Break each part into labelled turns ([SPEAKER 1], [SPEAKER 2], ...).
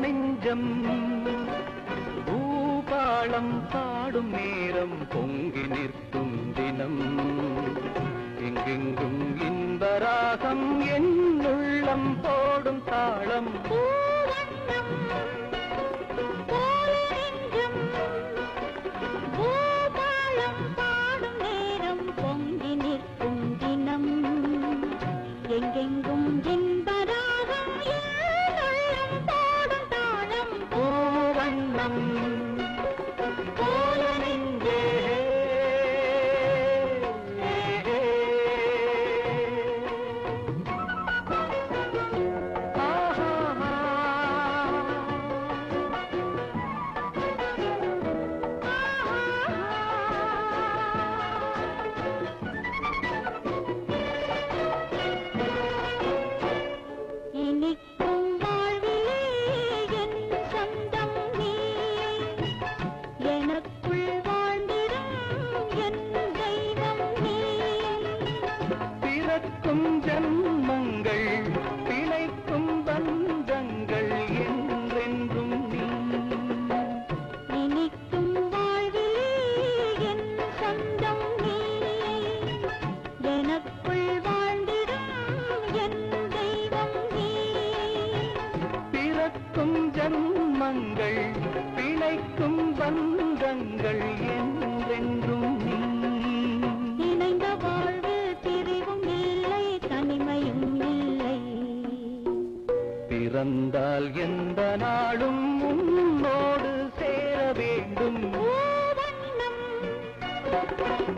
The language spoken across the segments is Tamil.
[SPEAKER 1] நெஞ்சம் பூபாளம் பாடும் நேரம் பொங்கி நிற்கும் தினம் எங்கெங்கும் இன்பராகம் என் உள்ளம் போடும் தாளம்
[SPEAKER 2] பூபாளம் பாடும் நேரம் பொங்கி நிற்கும் தினம் எங்கெங்கும் இன்பராகம் என் உள்ளம் போடும் தாளம்
[SPEAKER 1] பூவண்ணம் போல நெஞ்சே ஜன்மங்கள் பிழைக்கும் பந்தங்கள் என்றென்றும் நீ
[SPEAKER 2] இனிக்கும் வாழ்விலே என் சொந்தம் நீ எனக்குள் வாழ்ந்திடும் என் தெய்வம் நீ
[SPEAKER 1] பிறக்கும் ஜன்மங்கள் பிழைக்கும் பந்தங்கள் என்றென்றும் நீ
[SPEAKER 2] இணைந்த வாழ்வு பிரிவும் இல்லை தனிமையும் இல்லை
[SPEAKER 1] பிறந்தால் எந்த நாளும் உன்னோடு சேர வேண்டும்
[SPEAKER 2] பூவண்ணம்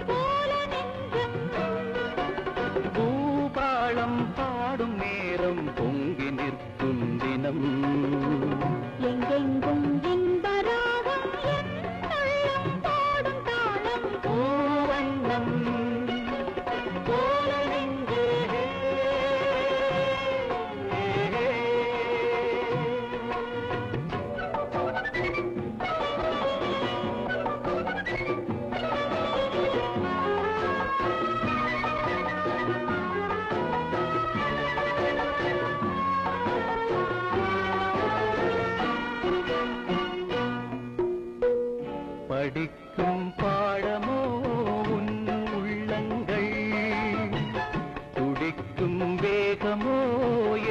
[SPEAKER 2] போல நெஞ்சம்
[SPEAKER 1] பூபாளம் பாடும் நேரம் பொங்கி நிற்கும் தினம்
[SPEAKER 2] எங்கெங்கும் இன்பராகம் என்
[SPEAKER 1] படிக்கும் பாடமோ உன் உள்ளங்கள், துடிக்கும் வேகமோ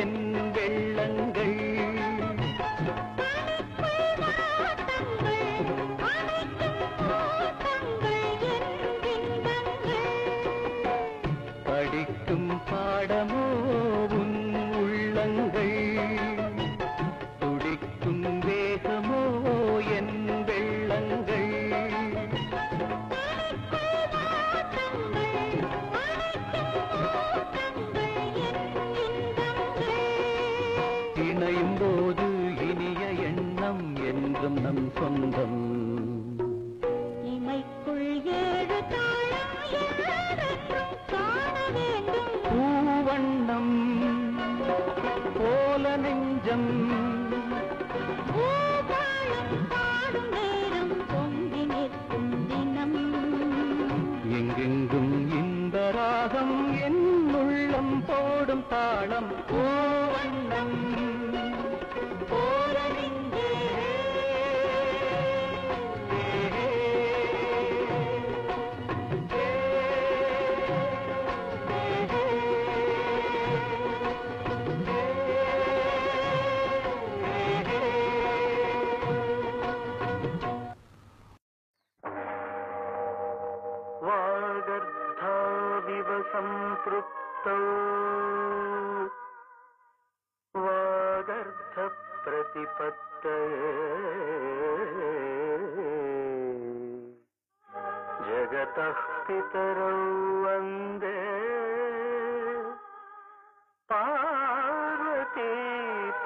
[SPEAKER 1] என் வெள்ளங்கள். படிக்கும் பாடமோ உன் உள்ளங்கள், துடிக்கும் வேகமோ என் வெள்ளங்கள். இணையும் போது இனிய எண்ணம் என்றும் நம் சொந்தம்.
[SPEAKER 2] இமைக்குள் ஏழு தாளம் என்றும் காண வேண்டும்.
[SPEAKER 1] பூவண்ணம் போல நெஞ்சம்,
[SPEAKER 2] பூபாலம் பாடும் நேரம் பொங்கி நிற்கும் தினம்.
[SPEAKER 1] எங்கெங்கும் இந்த ராகம் என் உள்ளம் போடும் தாளம். பூவண்ணம் போல நெஞ்சே. वागर्धाविव सम्पृक्तौ वागर्धप्रतिपत्तये जगतः पितरौ वन्दे पार्वती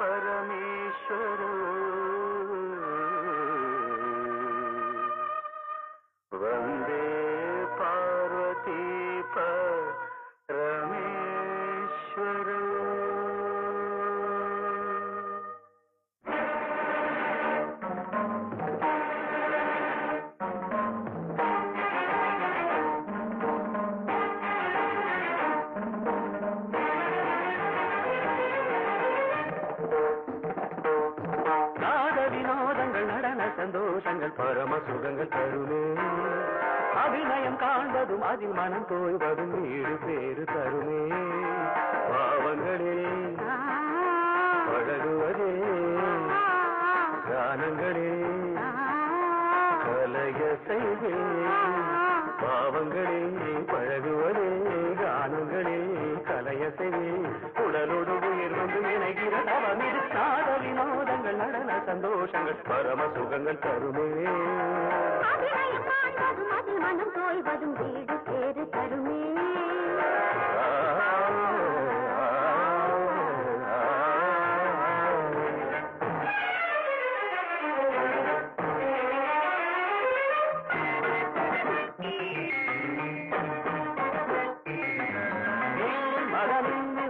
[SPEAKER 1] परमेश्वरौ. वन्दे पार्वती परमेश्वरौ. வினோதங்கள் நடன சந்தோஷங்கள் பரம சுகங்கள் தருமே. அபிநயம் காண்பதும் அதில் மனம் தோய்வதும் வீடு பேரு தருமே. பாவங்களே பழகுவதே கானங்களே கலைய செய்வே. பாவங்களே பழகுவதே கானங்களே கலைய செய்வே. உடலோடு உயிர் வந்து இணைகிற தவமிது நாட வினோதங்கள் நடன சந்தோஷங்கள் பரம சுகங்கள் தருமே.
[SPEAKER 2] மனம் தோய்வதும் வீடு பேரு தருமே.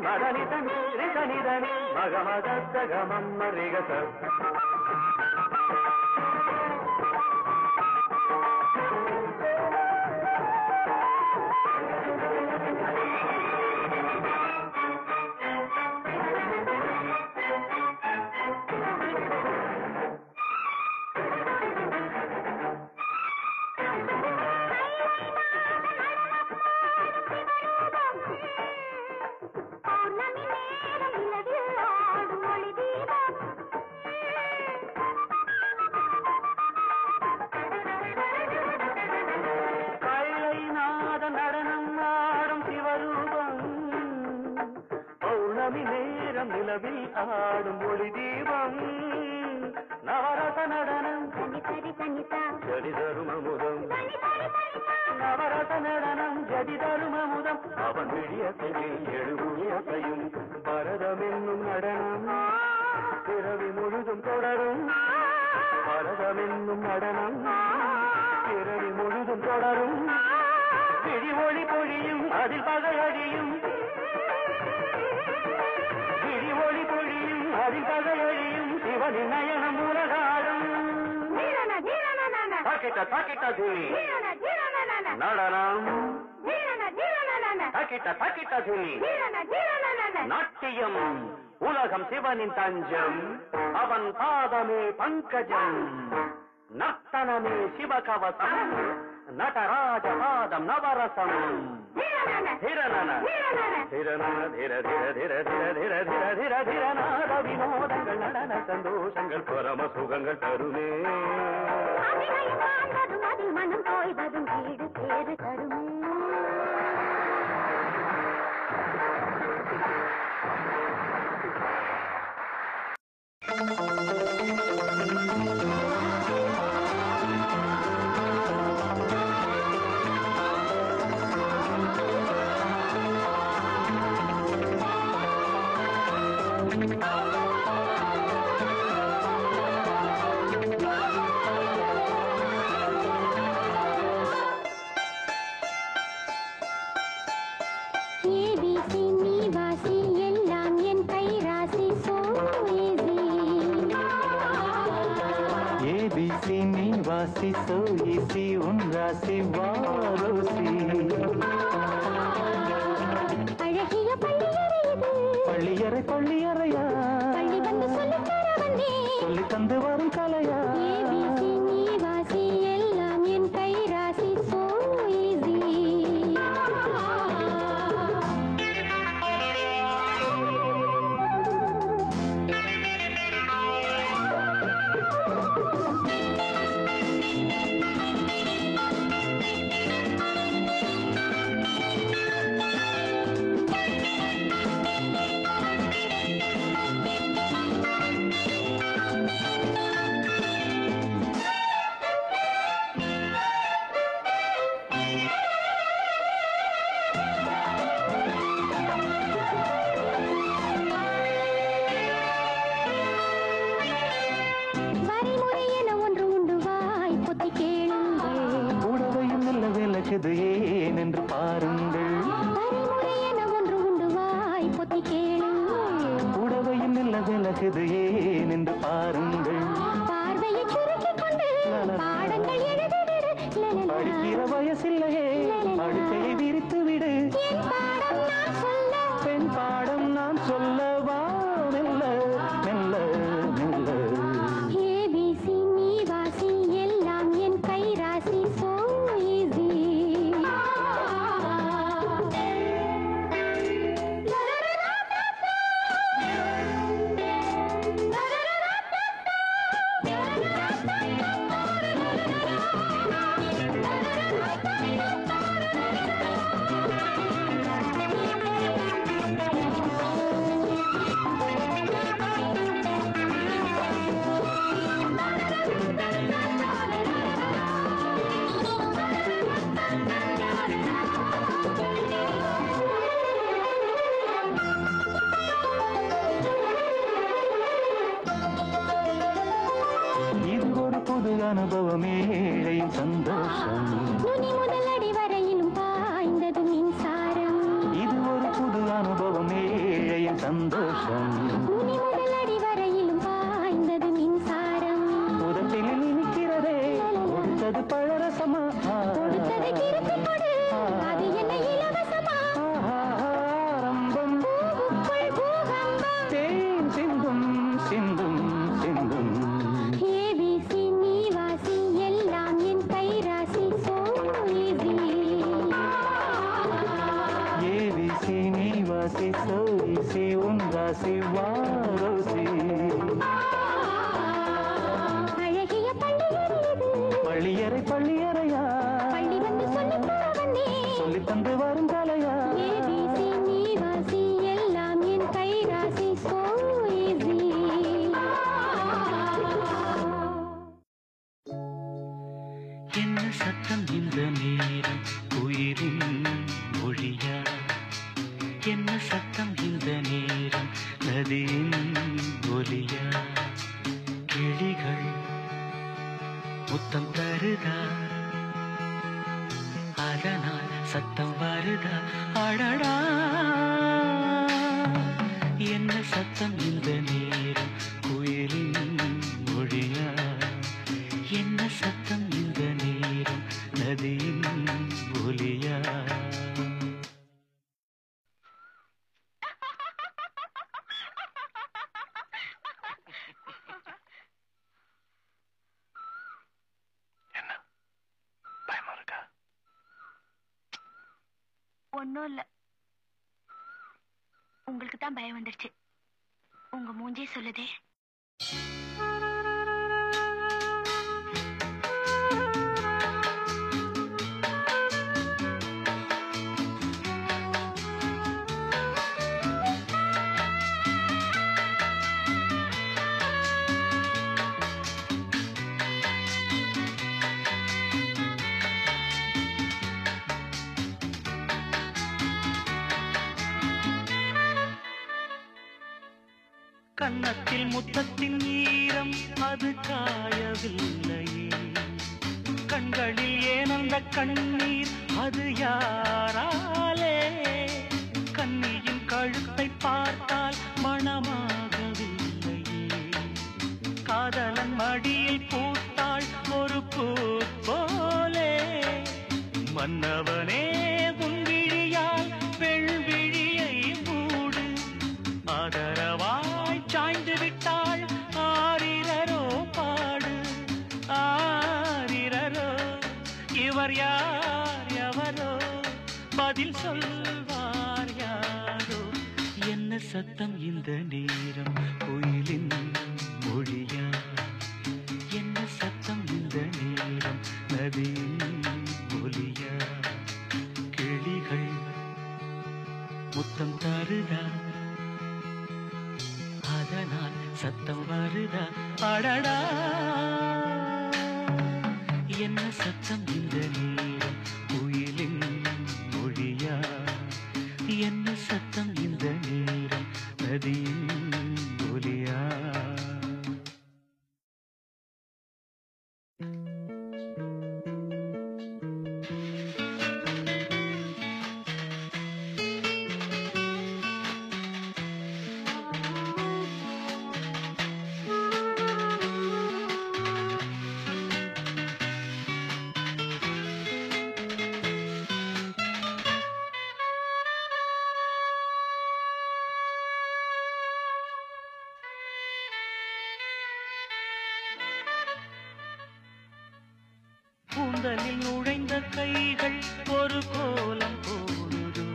[SPEAKER 1] மதனிதனி மகமதம் மரிகச. நிலவில் ஆடும் ஒளி தீபம் நவரச நடனம் ஜதி தருமமுதம். நவரச நடனம் ஜதி தருமமுதம். அவன் விழியசையில் எழுபுயசையும் பரதம் என்னும் நடனம் பிறவி முழுதும் தொடரும். பரதம் என்னும் நடனம் பிறவி முழுதும் தொடரும். விழி ஒளி பொழியும் அதில் பகையடியும். விழி ஒளி பொழியும் அதில் பகையடியும். சிவனின் நயனம் உலகாடும். பாக்கிட்ட பாக்கிட்ட தூளி நடனம். பாக்கிட்ட பாக்கிட்ட தூளி நாட்டியம். உலகம் சிவனின் தஞ்சம். அவன் பாதமே பங்கஜம். நர்த்தனமே சிவகவசம் நடராஜபாதம் நவரசம் வினோதங்கள் நடன சந்தோஷங்கள் பரம சுகங்கள் தருமே
[SPEAKER 2] மனம் போய்வதும் வீடு பேரு தருமே
[SPEAKER 3] வாசி சோயிசி உன் ராசி வாரோசி
[SPEAKER 2] அழகிய பள்ளியறை
[SPEAKER 3] பள்ளியறையா
[SPEAKER 2] பள்ளி வந்து
[SPEAKER 3] சொல்லி தந்து வரும் கலையா
[SPEAKER 2] நீ வாசி எல்லாம் என் கை ராசி சோ ஈஸி
[SPEAKER 3] இது ஏன் என்று பாருங்கள்
[SPEAKER 2] ஒன்று உண்டு வாய் பொத்தி கேளுங்கள்
[SPEAKER 3] உடவையும் இல்ல விலகுது ஏன் என்று பாருங்கள்
[SPEAKER 2] பார்வையை சுருக்கிக் கொண்டு பாடங்கள் எழுதிவிடு
[SPEAKER 3] படிக்கிற வயசில்லையே படுக்கையை விரித்து விடு பெண் பாடம் நான் சொல்லவா மெல்ல மெல்ல மெல்ல
[SPEAKER 2] ஏபிசி நீ வாசி எல்லாம் என் கை ராசி சோ ஈஸி
[SPEAKER 3] அனுபவம் ஏழையின் சந்தோஷம்
[SPEAKER 2] நுனி முதல் அடி வரையிலும் பாய்ந்தது மின்சாரம்
[SPEAKER 3] இது ஒரு புது அனுபவம் ஏழையின் சந்தோஷம்
[SPEAKER 2] நுனி முதல் அடி வரையிலும் பாய்ந்தது மின்சாரம்
[SPEAKER 3] உதட்டில் இனிக்கிறதே கொடுத்தது பழரசமா
[SPEAKER 2] கொடுத்தது கிறுக்கு கொடு அது என்ன இலவசமா
[SPEAKER 3] ஆரம்பம்
[SPEAKER 2] பூவுக்குள் பூகம்பம்
[SPEAKER 3] தேன் சிந்தும் சிந்தும் சிந்தும்
[SPEAKER 2] ஏபிசி நீ வாசி எல்லாம் என் கை ராசி சோ ஈஸி
[SPEAKER 3] ஏபிசி நீ வாசி சோயிசி உன் ராசி வாரோசி
[SPEAKER 2] அழகிய பள்ளியறை
[SPEAKER 3] பள்ளியறையா
[SPEAKER 2] பள்ளி வந்து
[SPEAKER 3] சொல்லி தந்து வரும் கலையா
[SPEAKER 2] ஏபிசி நீ வாசி எல்லாம் என் கை ராசி சோ ஈஸி
[SPEAKER 3] என்ன சத்தம் இந்த நேரம் உயிரின் மொழியா என்ன சத்தம் இந்த நேரம் நதியின் ஒலியா கிளிகள் முத்தம் தருதா அதனால் சத்தம் வருதா அடடா என்ன சத்தம் இந்த நேரம் குயிலின் மொழியா என்ன சத்தம் இந்த நேரம் நதியின் ஒலியா
[SPEAKER 4] ஒன்னும் இல்ல. உங்களுக்கு தான் பயம் வந்துருச்சு. உங்க மூஞ்சே சொல்லுதே.
[SPEAKER 3] கன்னத்தில் முத்தத்தின் ஈரம் அது காயவில்லையே, கண்களில் ஏன் அந்த கண்ணீர் அது யாராலே, கண்ணியின் கழுத்தை பார்த்தால் மணமாகவில்லையே, காதலன் மடியில் பூத்தாள் ஒரு பூ போலே, மன்னவனே உன் விழியால் வெள்விழியை மூடு, ஆதரவாய் சாய்ந்து விட்டாள் ஆரிரரோ பாடு, ஆரிரரோ இவர் யார் எவரோ பதில் சொல்வார் யாரோ, என்ன சத்தம் இந்த நேரம் கோயிலின் மொழியா, என்ன சத்தம் இந்த நேரம் நதியின் ஒலியா, கிளிகள் முத்தம் தருதா அதனால் சத்தம் வருதா, அடடா என்ன சத்தம் இந்த நேரம் குயிலின் மொழியா, என்ன சத்தம் இந்த நேரம் நதியின் ஒலியா. கூந்தலில் நுழைந்த கைகள் ஒரு கோலம் போடுதோ,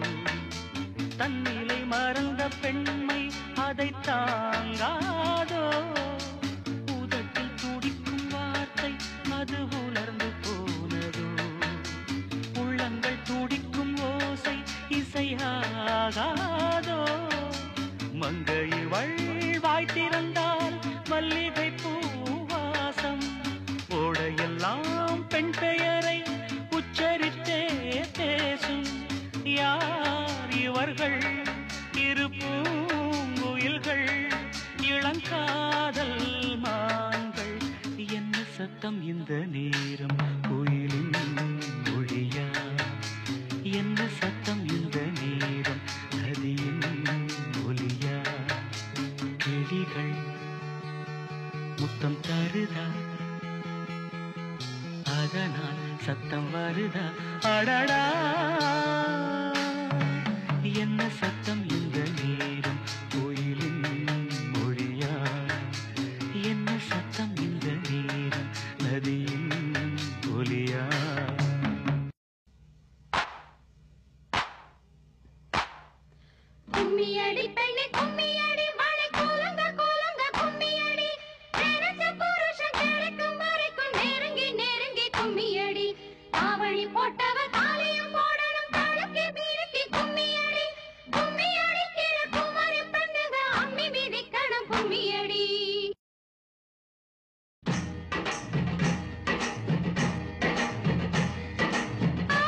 [SPEAKER 3] தன்னிலை மறந்த பெண்மை அதை தாங்காதோ, உதட்டில் துடிக்கும் வார்த்தை அது உலர்ந்து போனதோ, உள்ளங்கள் துடிக்கும் ஓசை இசையாகாதோ, மங்கை வாய் திறந்தால் மல்லிகை பூவாசம், ஓடையெல்லாம் பெண் பெயரை உச்சரித்தே பேசும், யார் இவர்கள் இரு பூங்குயில்கள் இளங்காதல் மான்கள், என்ன சத்தம் இந்த நேரம் கோயிலின் மொழியா, என்ன சத்தம் இந்த நேரம் நதியின் ஒலியா, கிளிகள் முத்தம் தருதா அதனால் சத்தம் வருதா, அடடா என்ன சத்தம் இந்த நேரம் கோயிலின் மொழியா, என்ன சத்தம் இந்த நேரம் நதியின் ஒலியா.
[SPEAKER 2] கும்மியடி பெண்ணே கும்மியடி வாழை கோலங்க கோலங்க கும்மியடி, நினைச்ச புருஷன் கிடைக்கும் வரைக்கும் நெருங்கி நெருங்கி கும்மியடி, காவழி போட்டவ தாலியும் போடணும் தழுக்கி மீறி கும்மியடி, கும்மியடி கீழ குமரி பெண்ணுங்க அம்மி மிதிக்கணும் கும்மியடி. ஆ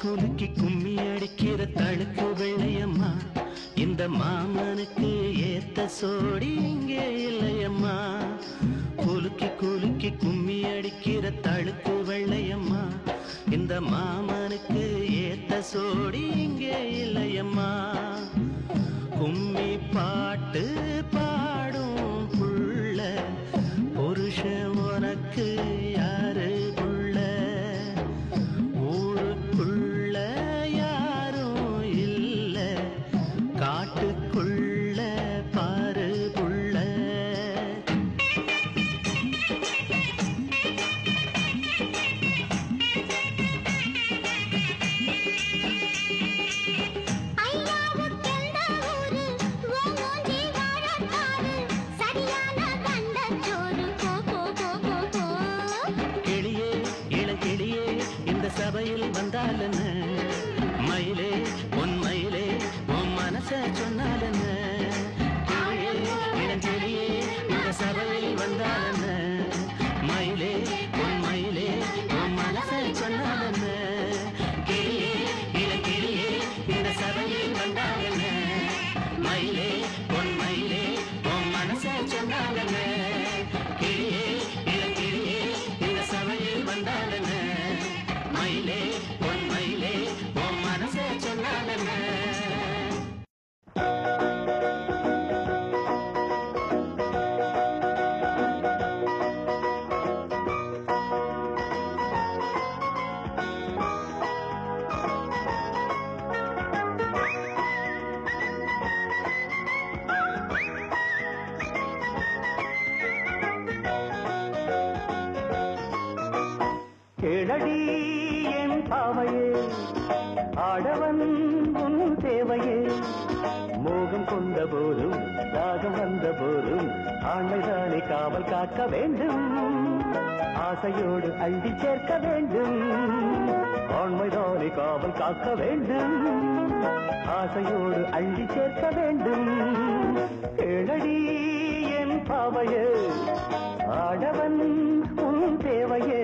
[SPEAKER 5] குலுக்கி கும்மி அடிக்கிற தழுக்கு வெள்ளையம்மா இந்த மாமனுக்கு ஏத்த சோடி இங்கே இல்லையம்மா குலுக்கி குலுக்கி கும்மி அடிக்கிற தழுக்கு வெள்ளையம்மா இந்த மாமனுக்கு ஏத்த சோடி இங்கே இல்லையம்மா கும்மி பாட்டு பாடும் புள்ள புருஷன் உனக்கு யாரு புள்ள ஊருக்குள்ள யாரும் இல்ல காட்டுக்குள்ள பாரு புள்ள சபையில் வந்தாலென்ன மயிலே பொன் மயிலே உன் மனச சொன்னாலென்ன கிளியே இளங்கிளியே இந்த சபையில் வந்தாலென்ன மயிலே பொன் மயிலே உன் மனச சொன்னாலென்ன கிளியே இளங்கிளியே இந்த சபையில் வந்தாலென்ன மயிலே பொன் மயிலே உன் மனச சொன்னாலென்ன கிளியே இளங்கிளியே இந்த சபையில் வந்தாலென்ன மயிலே பொன் மயிலே உன் மனசே சொன்னாலென்ன
[SPEAKER 1] கேளடி என் பாவையே ஆடவன் உன் தேவையே மோகம் கொண்ட போதும் தாகம் வந்த போதும் ஆண்மைதானே காவல் காக்க வேண்டும் ஆசையோடு அள்ளி சேர்க்க வேண்டும் ஆண்மைதானே காவல் காக்க வேண்டும் ஆசையோடு அள்ளி சேர்க்க வேண்டும் கேளடி என் பாவையே ஆடவன் உன் தேவையே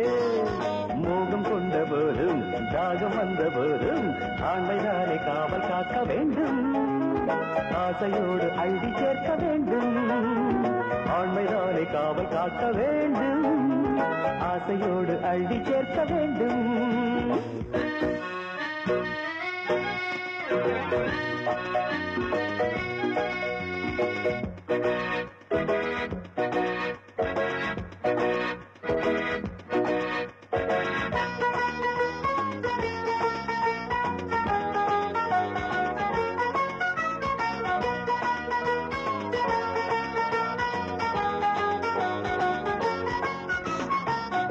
[SPEAKER 1] மோகம் கொண்ட போதும் தாகம் வந்த போதும் ஆண்மைதானே காவல் காக்க வேண்டும் ஆசையோடு அள்ளி சேர்க்க வேண்டும் ஆண்மைதானே காவல் காக்க வேண்டும் ஆசையோடு அள்ளி சேர்க்க வேண்டும்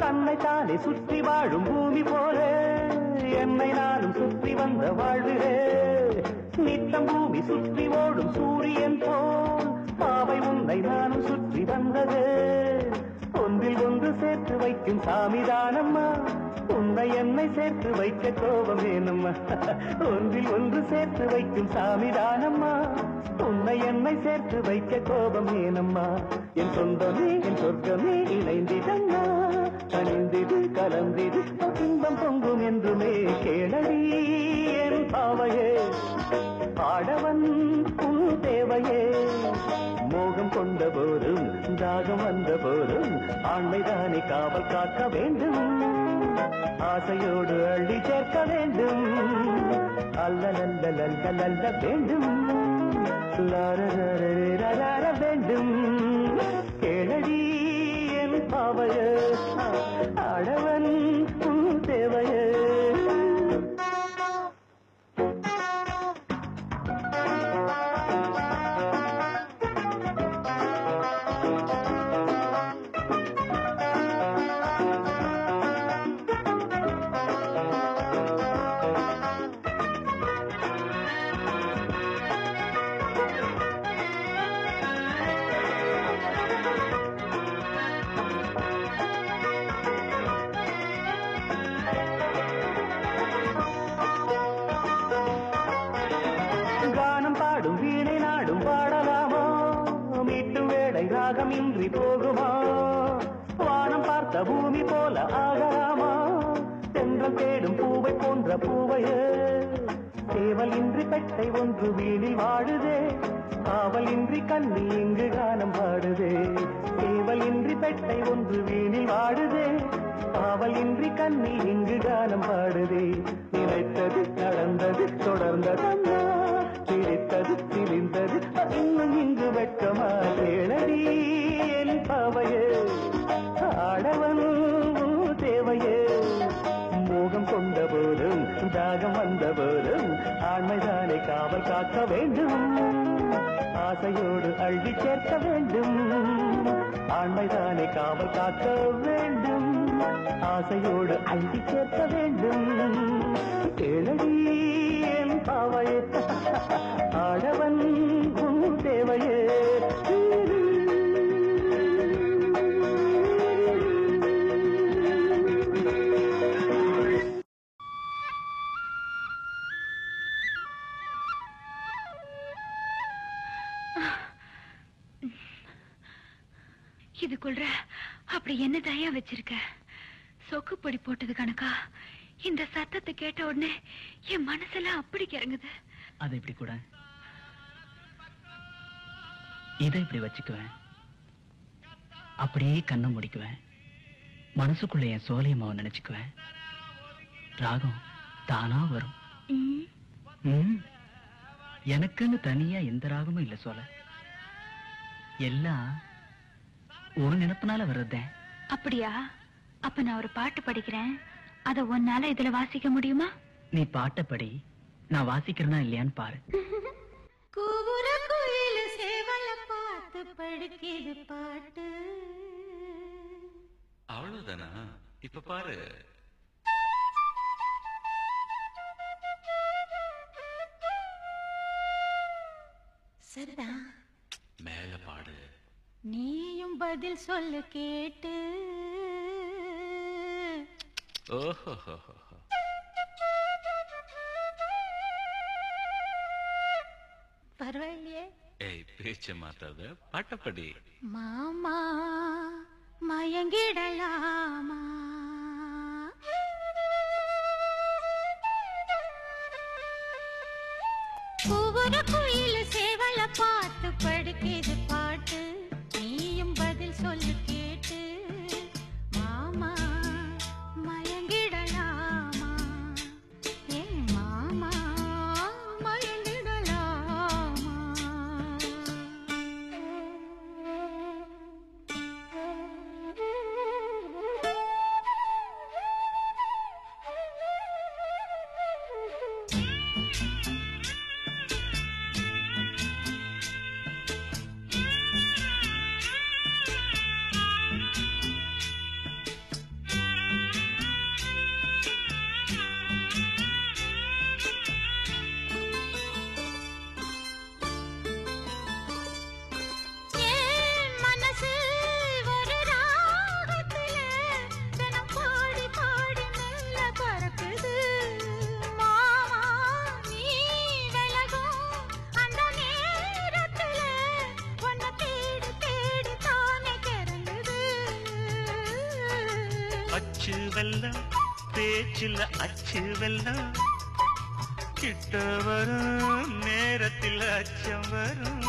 [SPEAKER 1] தன்னைத்தானே சுற்றி வாழும் பூமி போல என்னை நானும் சுற்றி வந்த வாழ்விலே நித்தம் பூமி சுற்றி ஓடும் சூரியன் போல் பாவை உன்னை நானும் சுற்றி வந்தது ஒன்றில் ஒன்று சேர்த்து வைக்கும் சாமிதானம்மா உன்னை என்னை சேர்த்து வைக்க கோபம் ஏனம்மா ஒன்றில் ஒன்று சேர்த்து வைக்கும் சாமிதானம்மா உன்னை என்னை சேர்த்து வைக்க கோபம் ஏனம்மா என் சொந்தமே என் சொர்க்கமே இணைந்திடம்மா கனிந்திடு கலந்திடு இன்பம் பொங்கும் என்றுமே கேளடி என் பாவையே ஆடவன் உன் தேவையே மோகம் கொண்ட போதும் தாகம் வந்த போதும் ஆண்மைதானே காவல் காக்க வேண்டும் ஆசையோடு அள்ளி சேர்க்க வேண்டும் அல்ல நல்ல வேண்டும் லார வேண்டும் கேளடி என் பாவையே ஆடவன் உன் தேவையே ராகமின்றி போகுமா வானம் பார்த்த பூமி போல ஆகலாமா தென்றல் தேடும் பூவை போன்ற பூவையே பெட்டை ஒன்று வீணில் வாடுதே காவலின்றி கண்ணி இங்கு கானம் பாடுதே சேவலின்றி பெட்டை ஒன்று வீணில் வாடுதே காவலின்றி கண்ணி இங்கு கானம் பாடுதே நினைத்தது நடந்தது தொடர்ந்ததம்மா சிரித்தது சிரிந்தது இன்னும் இங்கு வெட்கமா தேடடி என் பாவையே ஆடவன் தேவையே மோகம் கொண்ட போதும் தாகம் வந்த போதும் ஆண்மைதானே காவல் காக்க வேண்டும் ஆசையோடு அள்ளி சேர்க்க வேண்டும் ஆண்மைதானே காவல் காக்க வேண்டும் ஆசையோடு அள்ளி சேர்க்க வேண்டும் கேளடி என் பாவையே ஆடவன் தேவையே
[SPEAKER 4] இதுக்குள்ள அப்படி என்ன தயா வச்சிருக்க சொக்குப்பொடி போட்டது கணக்கா இந்த சத்தத்தை கேட்ட உடனே என் மனசெல்லாம் அப்படி கிறங்குது
[SPEAKER 5] அதை இப்படி கூட இதை இப்படி வச்சுக்குவேன் அப்படியே கண்ணை முடிக்குவேன் மனசுக்குள்ள என் சோலையம்மாவை நினைச்சுக்குவேன் ராகம் தானா வரும் எனக்குன்னு தனியா எந்த ராகமும் இல்ல சோலை எல்லாம் ஒரு நினைப்புனால வர்றதேன்
[SPEAKER 4] அப்படியா அப்ப நான் ஒரு பாட்டு படிக்கிறேன் அத உன்னால இதுல வாசிக்க முடியுமா
[SPEAKER 5] நீ பாட்டை படி நான் வாசிக்கிறேனா இல்லையான்னு பாரு
[SPEAKER 2] கூவுற குயில சேவல பார்த்து படுக்கிது பாட்டு
[SPEAKER 6] அவ்வளவுதானா இப்ப பாரு
[SPEAKER 2] சரிதா
[SPEAKER 6] மேல பாடு
[SPEAKER 2] நீயும் பதில் சொல்ல கேட்டு
[SPEAKER 6] ஓஹோ
[SPEAKER 2] பரவாயில்லையே
[SPEAKER 6] ஏய் பேச்ச மாத்தாத பாட்டப்படி
[SPEAKER 2] மாமா மயங்கிடலாமா ஒவ்வொரு குயில சேவல பார்த்து படுக்கிது பாட்டு நீயும் பதில் சொல்லு கேட்டு மாமா மயங்கிடலாமா ஏ மாமா மயங்கிடலாமா
[SPEAKER 1] அச்சு வெல்லம் பேச்சில் அச்சு வெல்லம் கிட்ட வரும் நேரத்தில் அச்சம் வரும்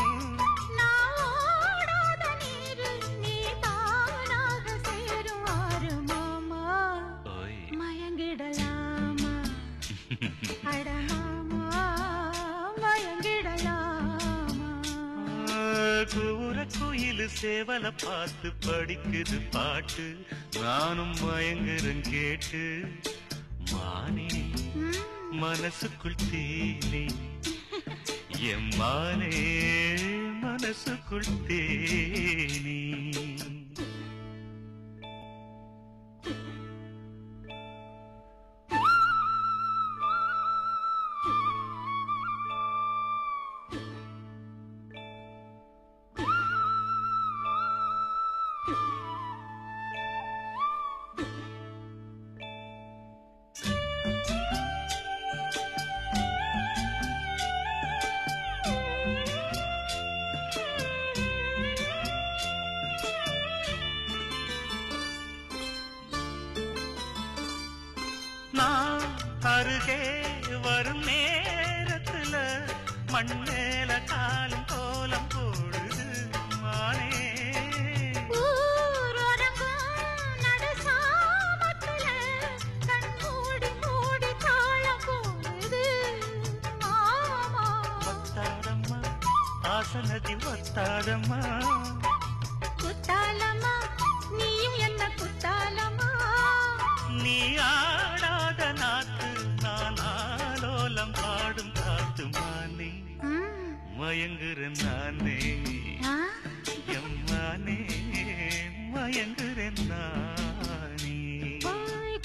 [SPEAKER 1] கூற குயிலு சேவல பார்த்து படிக்குது பாட்டு நானும் மயங்குறேன் கேட்டு மானே மனசுக்குள் தேனே என் மானே மனசுக்குள் தேனே அருகே வரும் நேரத்துல
[SPEAKER 3] மண்ணேல காலும் கோலம் போடுது மானே ஆசனதி ஒத்தாதம்மா
[SPEAKER 2] குத்தாலம்மா நீயும் என்ன குத்தாலம்மா
[SPEAKER 3] நீ ஆடாத நாத்து நான் ஆலோலம் பாடும் காத்து மானே மயங்குறேன் நானே எம்மானே மயங்குறேன் நானே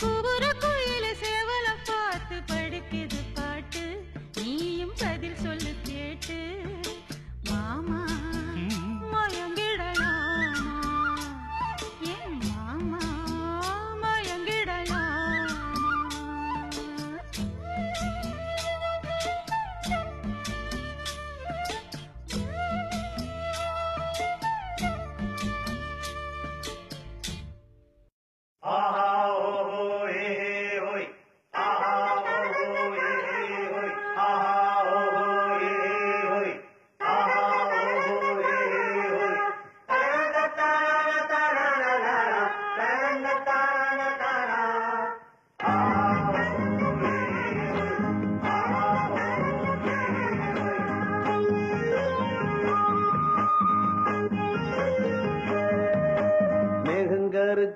[SPEAKER 2] கூவுற குயில சேவல பார்த்து படிக்குது பாட்டு நீயும் பதில் சொல்லு கேட்டு மாமா மயங்கிடலாமா ஏன் மாமா மயங்கிடலாமா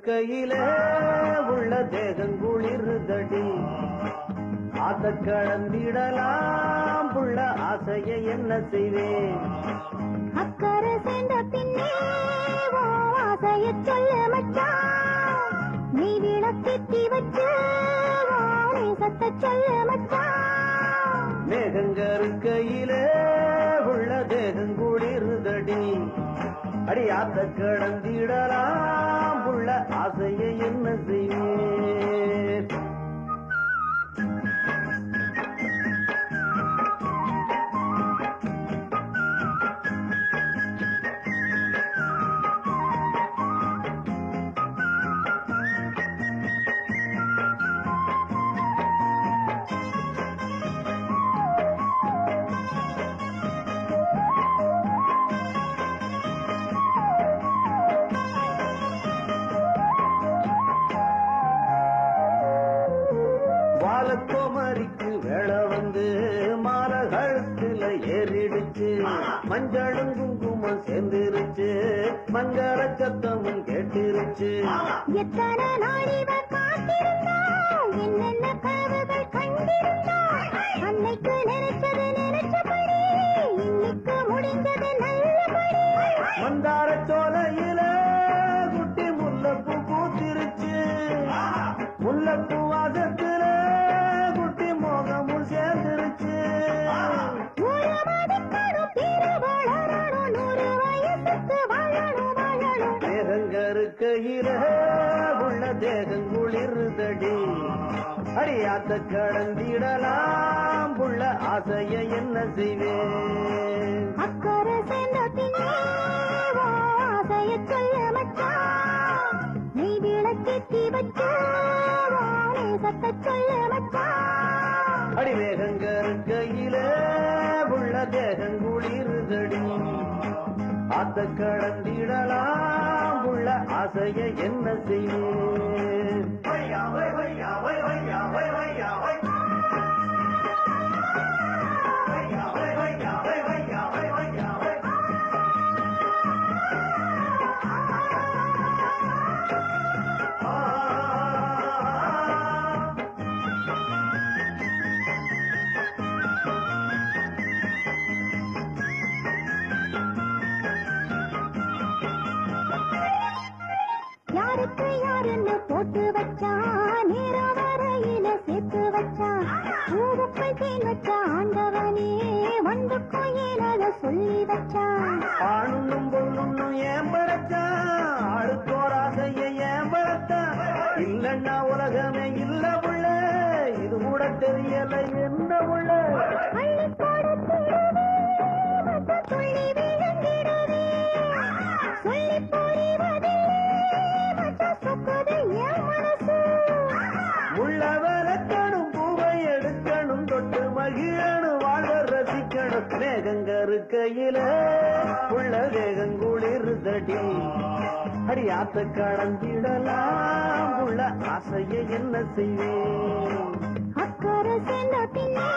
[SPEAKER 1] கையில உள்ள தேகங்குளிர்தடி ஆத்த கலந்திடலாம் புள்ள ஆசையை என்ன செய்வேன்
[SPEAKER 2] அக்கறை சேர்ந்த பின்னே ஆசைய சொல்ல மச்சான் நீ விளக்கி வச்சு சத்த சொல்ல மச்சான்
[SPEAKER 1] மேகங்கருக்கையில உள்ள தேகங்குளிர்தடி அடி ஆத்த கடந்திடலாம் புள்ள ஆசையை என்ன செய்வேன் கோமரிக்கு வேலை வந்து மாரகத்துல ஏறிடுச்சு மஞ்சளும் குங்குமம் சேர்ந்துருச்சு மங்கள சத்தமும் கேட்டிருச்சு
[SPEAKER 2] எத்தனை நாளிவ காத்திருந்தா என்னென்ன கனவுகள் கண்டிருந்தா அன்னைக்கு நினைச்சது நினைச்சபடி இன்னைக்கு முடிந்தது நல்லபடி
[SPEAKER 1] மந்தார சோலையில குட்டி முல்லப்பூ பூத்திருச்சு முல்லப்பூ வாசத்துல குட்டி மோகமும் சேர்ந்துருச்சு மேகங்கருக்கையில உள்ள தேகங்குளிர்தடி அடியாத்த கடந்திடலாம் புள்ள ஆசையை என்ன செய்வேன்
[SPEAKER 2] அக்கறை சேர்ந்த பின்னே ஆசைய சொல்ல மச்சான் நீ விளக்கி வச்சு சத்த சொல்ல மச்சான்
[SPEAKER 1] அடி மேகங்கருக்கையில உள்ள தேகங்குளிர்தடி ஆத்த கடந்திடலாம் உள்ள ஆசையை என்ன செய்வேன்
[SPEAKER 2] யாருக்கு யாருன்னு போட்டு வச்சான் நேரம் வரையில சேர்த்து வச்சான் பூவுக்குள் தேன் வச்ச ஆண்டவனே வந்து கோயிலாக சொல்லி வச்சான்
[SPEAKER 1] ஆணுன்னும் பொண்ணுன்னும் ஏன் படைச்சான் ஆளுக்கோர் ஆசையை ஏன் படைத்தான் இல்லன்னா உலகமே இல்ல உள்ள இது கூட தெரியல என்ன உள்ள
[SPEAKER 2] அள்ளி கொடுத்திடவே மத்த துள்ளி விழுந்திடவே சொல்லி புரிவதில்லை மச்ச சொக்குது என் மனசு
[SPEAKER 1] உள்ள வளர்க்கணும் பூவை எடுக்கணும் தொட்டு மகிழணும் வாழ ரசிக்கணும் வேகங்கருக்கையில உள்ள வேகங்குளிர்தடி அடியாத்த கடந்திடலாம் உள்ள ஆசையை என்ன செய்வேன்
[SPEAKER 2] அக்கறை சேர்ந்த பின்னே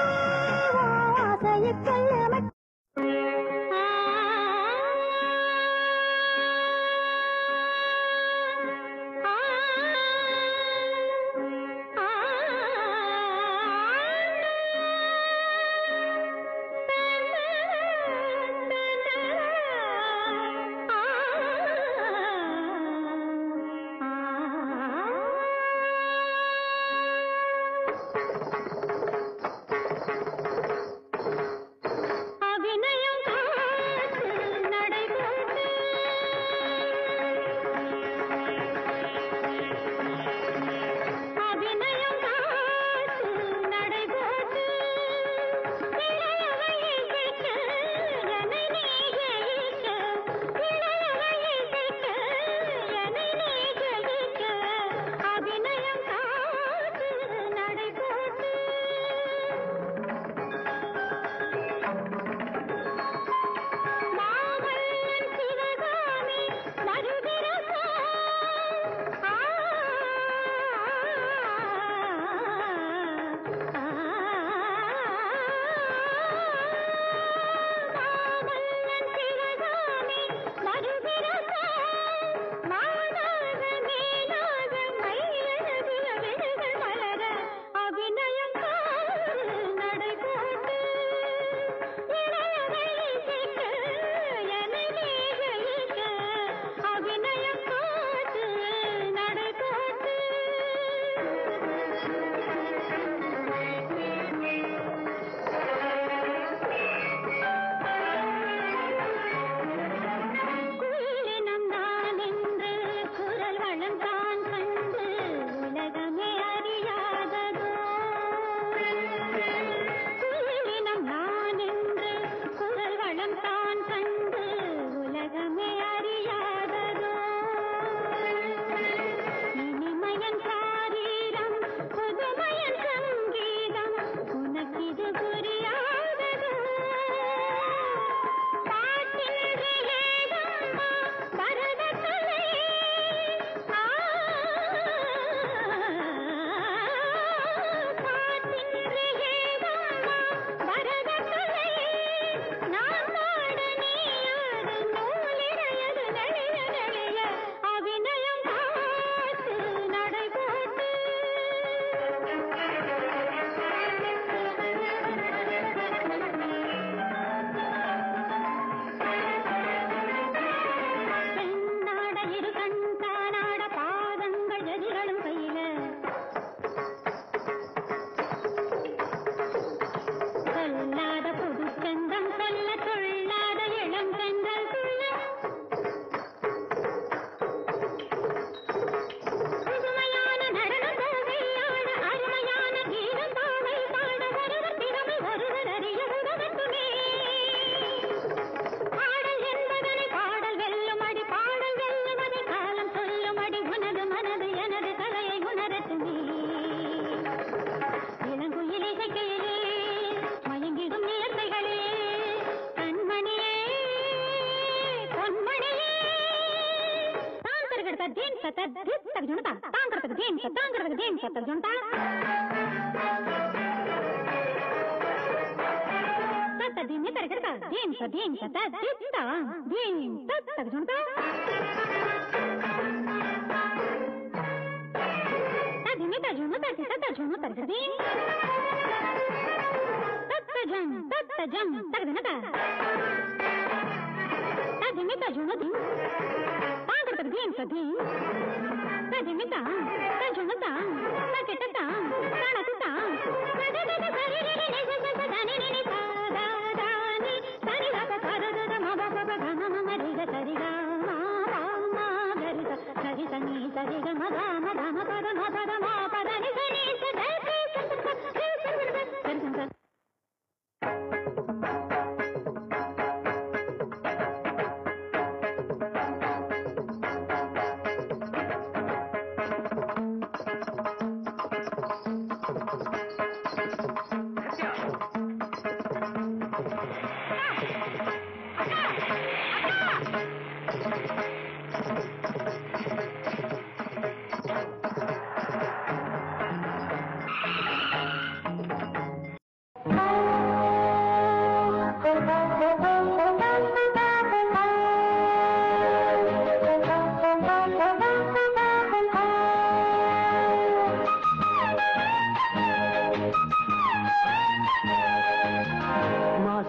[SPEAKER 2] ஆசையை சொல்ல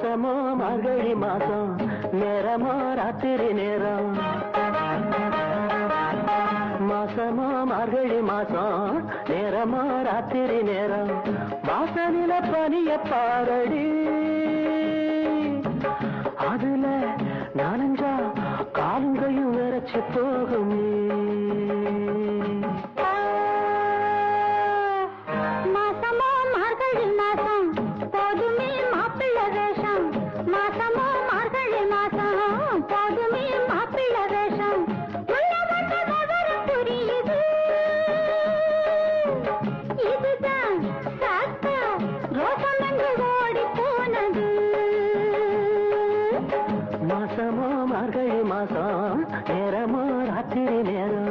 [SPEAKER 1] மாசமோ மார்கழி மாசம் நேரமோ ராத்திரி நேரம் மாசமோ மார்கழி மாசம் நேரமோ ராத்திரி நேரம் வாசலில பனிய பாரடி அதுல நானஞ்சா காலுங்கையும் விரைச்சு போகுமே
[SPEAKER 2] மாசமோ மார்கழி மாசம் போதுமே மாப்பிள்ளை வேஷம் மாசமோ மார்கழி மாசம் போதுமே மாப்பிள்ளை வேஷம் உள்ள வந்த விவரம் புரியுது இதுதான் சாத்தா ரோசம் என்று ஓடி போனது
[SPEAKER 1] மாசமோ மார்கழி மாசம் நேரமோ ராத்திரி நேரம்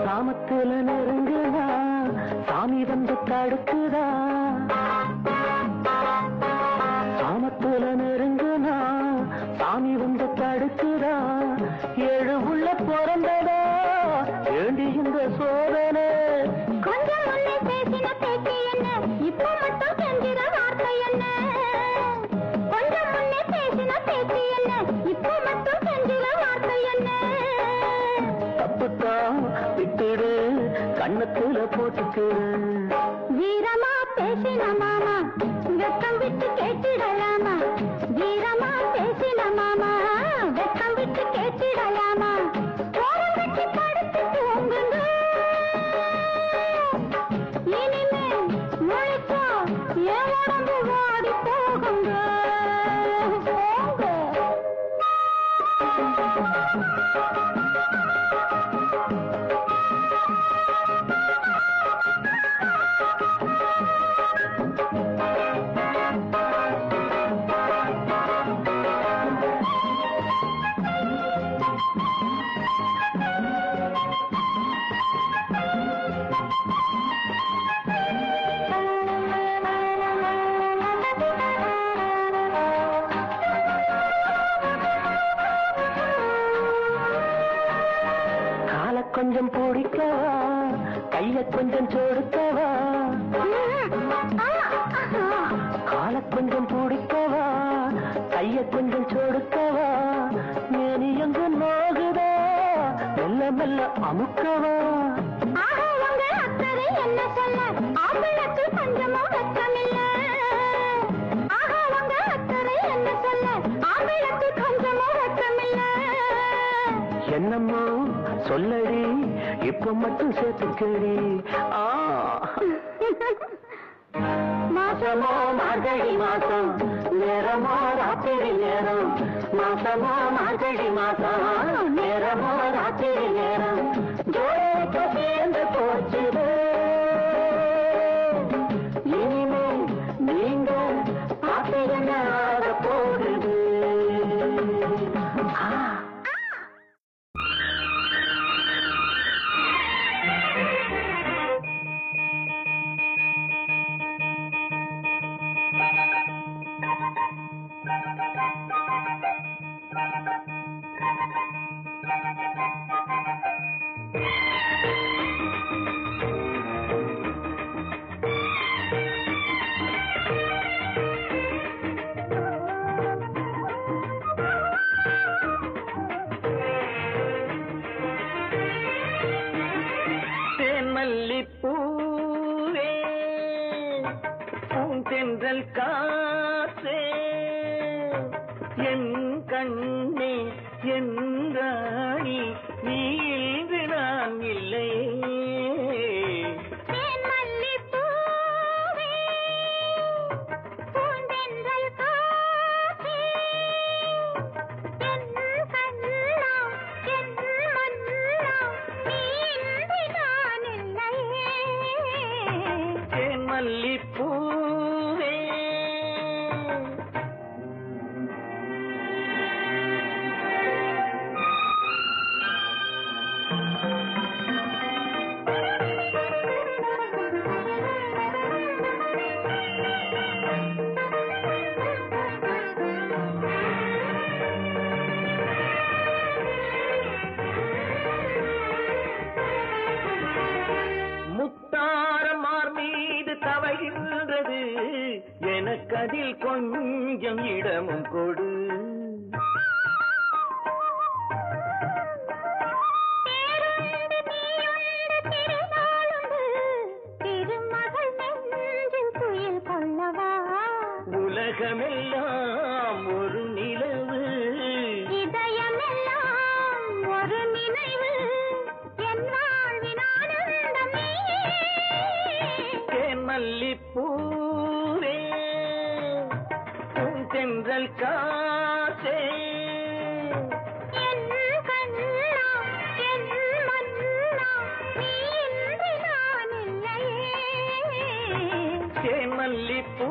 [SPEAKER 1] சாமத்துல நெருங்குதா சாமி வந்து தடுக்குதா சாமத்துல நெருங்குனா சாமி வந்து தடுக்குதா ஏழு உள்ள பிறந்ததா ஏண்டி இந்த சோதனை
[SPEAKER 2] கொஞ்சம் முன்னே பேசின பேச்சு என்ன இப்ப மட்டும் செஞ்சிட வார்த்தை என்ன கொஞ்சம் முன்னே பேசின பேச்சு என்ன இப்ப மட்டும் செஞ்சிட வார்த்தை என்ன
[SPEAKER 1] தப்புத்தான் விட்டுடு கண்ணத்துல போட்டுக்குடு
[SPEAKER 2] வீரமா பேசின மாமா வெக்கம் விட்டு கேட்டிடலாமா வீரமா பேசின மாமா வெக்கம் விட்டு கேட்டிடலாமா ஓரம் கட்டி படுத்து தூங்குங்க இனிமே முழிச்சா என் உடம்பு வாடி போகுங்க போங்க
[SPEAKER 1] காலை கொஞ்சம் பிடிக்கவா கைய கொஞ்சம் சொடுக்கவா காலை கொஞ்சம் பிடிக்கவா கைய கொஞ்சம் சொடுக்கவா மேனி எங்கு நோகுதா மெல்ல மெல்ல அமுக்கவா
[SPEAKER 2] ஆஹா, உங்க அக்கறை என்ன சொல்ல ஆப்பிளத்து கொஞ்சமும் வெட்கமில்ல ஆஹா, உங்க அக்கறை என்ன சொல்ல ஆப்பிளத்து கொஞ்சமும் வெட்கமில்ல
[SPEAKER 1] என்னமோ சொல்லடி இப்ப மட்டும் சேர்த்துக்கடி மாசமோ மார்கழி மாசம் நேரமோ ராத்திரி நேரம் மாசமோ மார்கழி மாசம் நேரமோ ராத்திரி நேரம் ஜோடிக்கு சேர்ந்து போச்சுது இனிமே நீங்க பார்த்து என்ன ஆக போகுது மல்லிப்பூவே பூந்தென்றல் காற்றே என் கண்ணே என் ராணி நீ இன்று நான் இல்லையே மல்லிப்பூவே உள்ளது எனக்கதில் கொஞ்சம் இடமும் கொடு. உலகமெல்லாம் ஒரு நிலவு,
[SPEAKER 2] இதயமெல்லாம் ஒரு நினைவு, என் வாழ்வின் ஆனந்தமே.
[SPEAKER 1] தேன் மல்லிப்பூவே பூந்தென்றல் காற்றே,
[SPEAKER 2] என் கண்ணா என் மன்னா நீ இன்றி நான் இல்லையே.
[SPEAKER 1] தேன் மல்லிப்பூ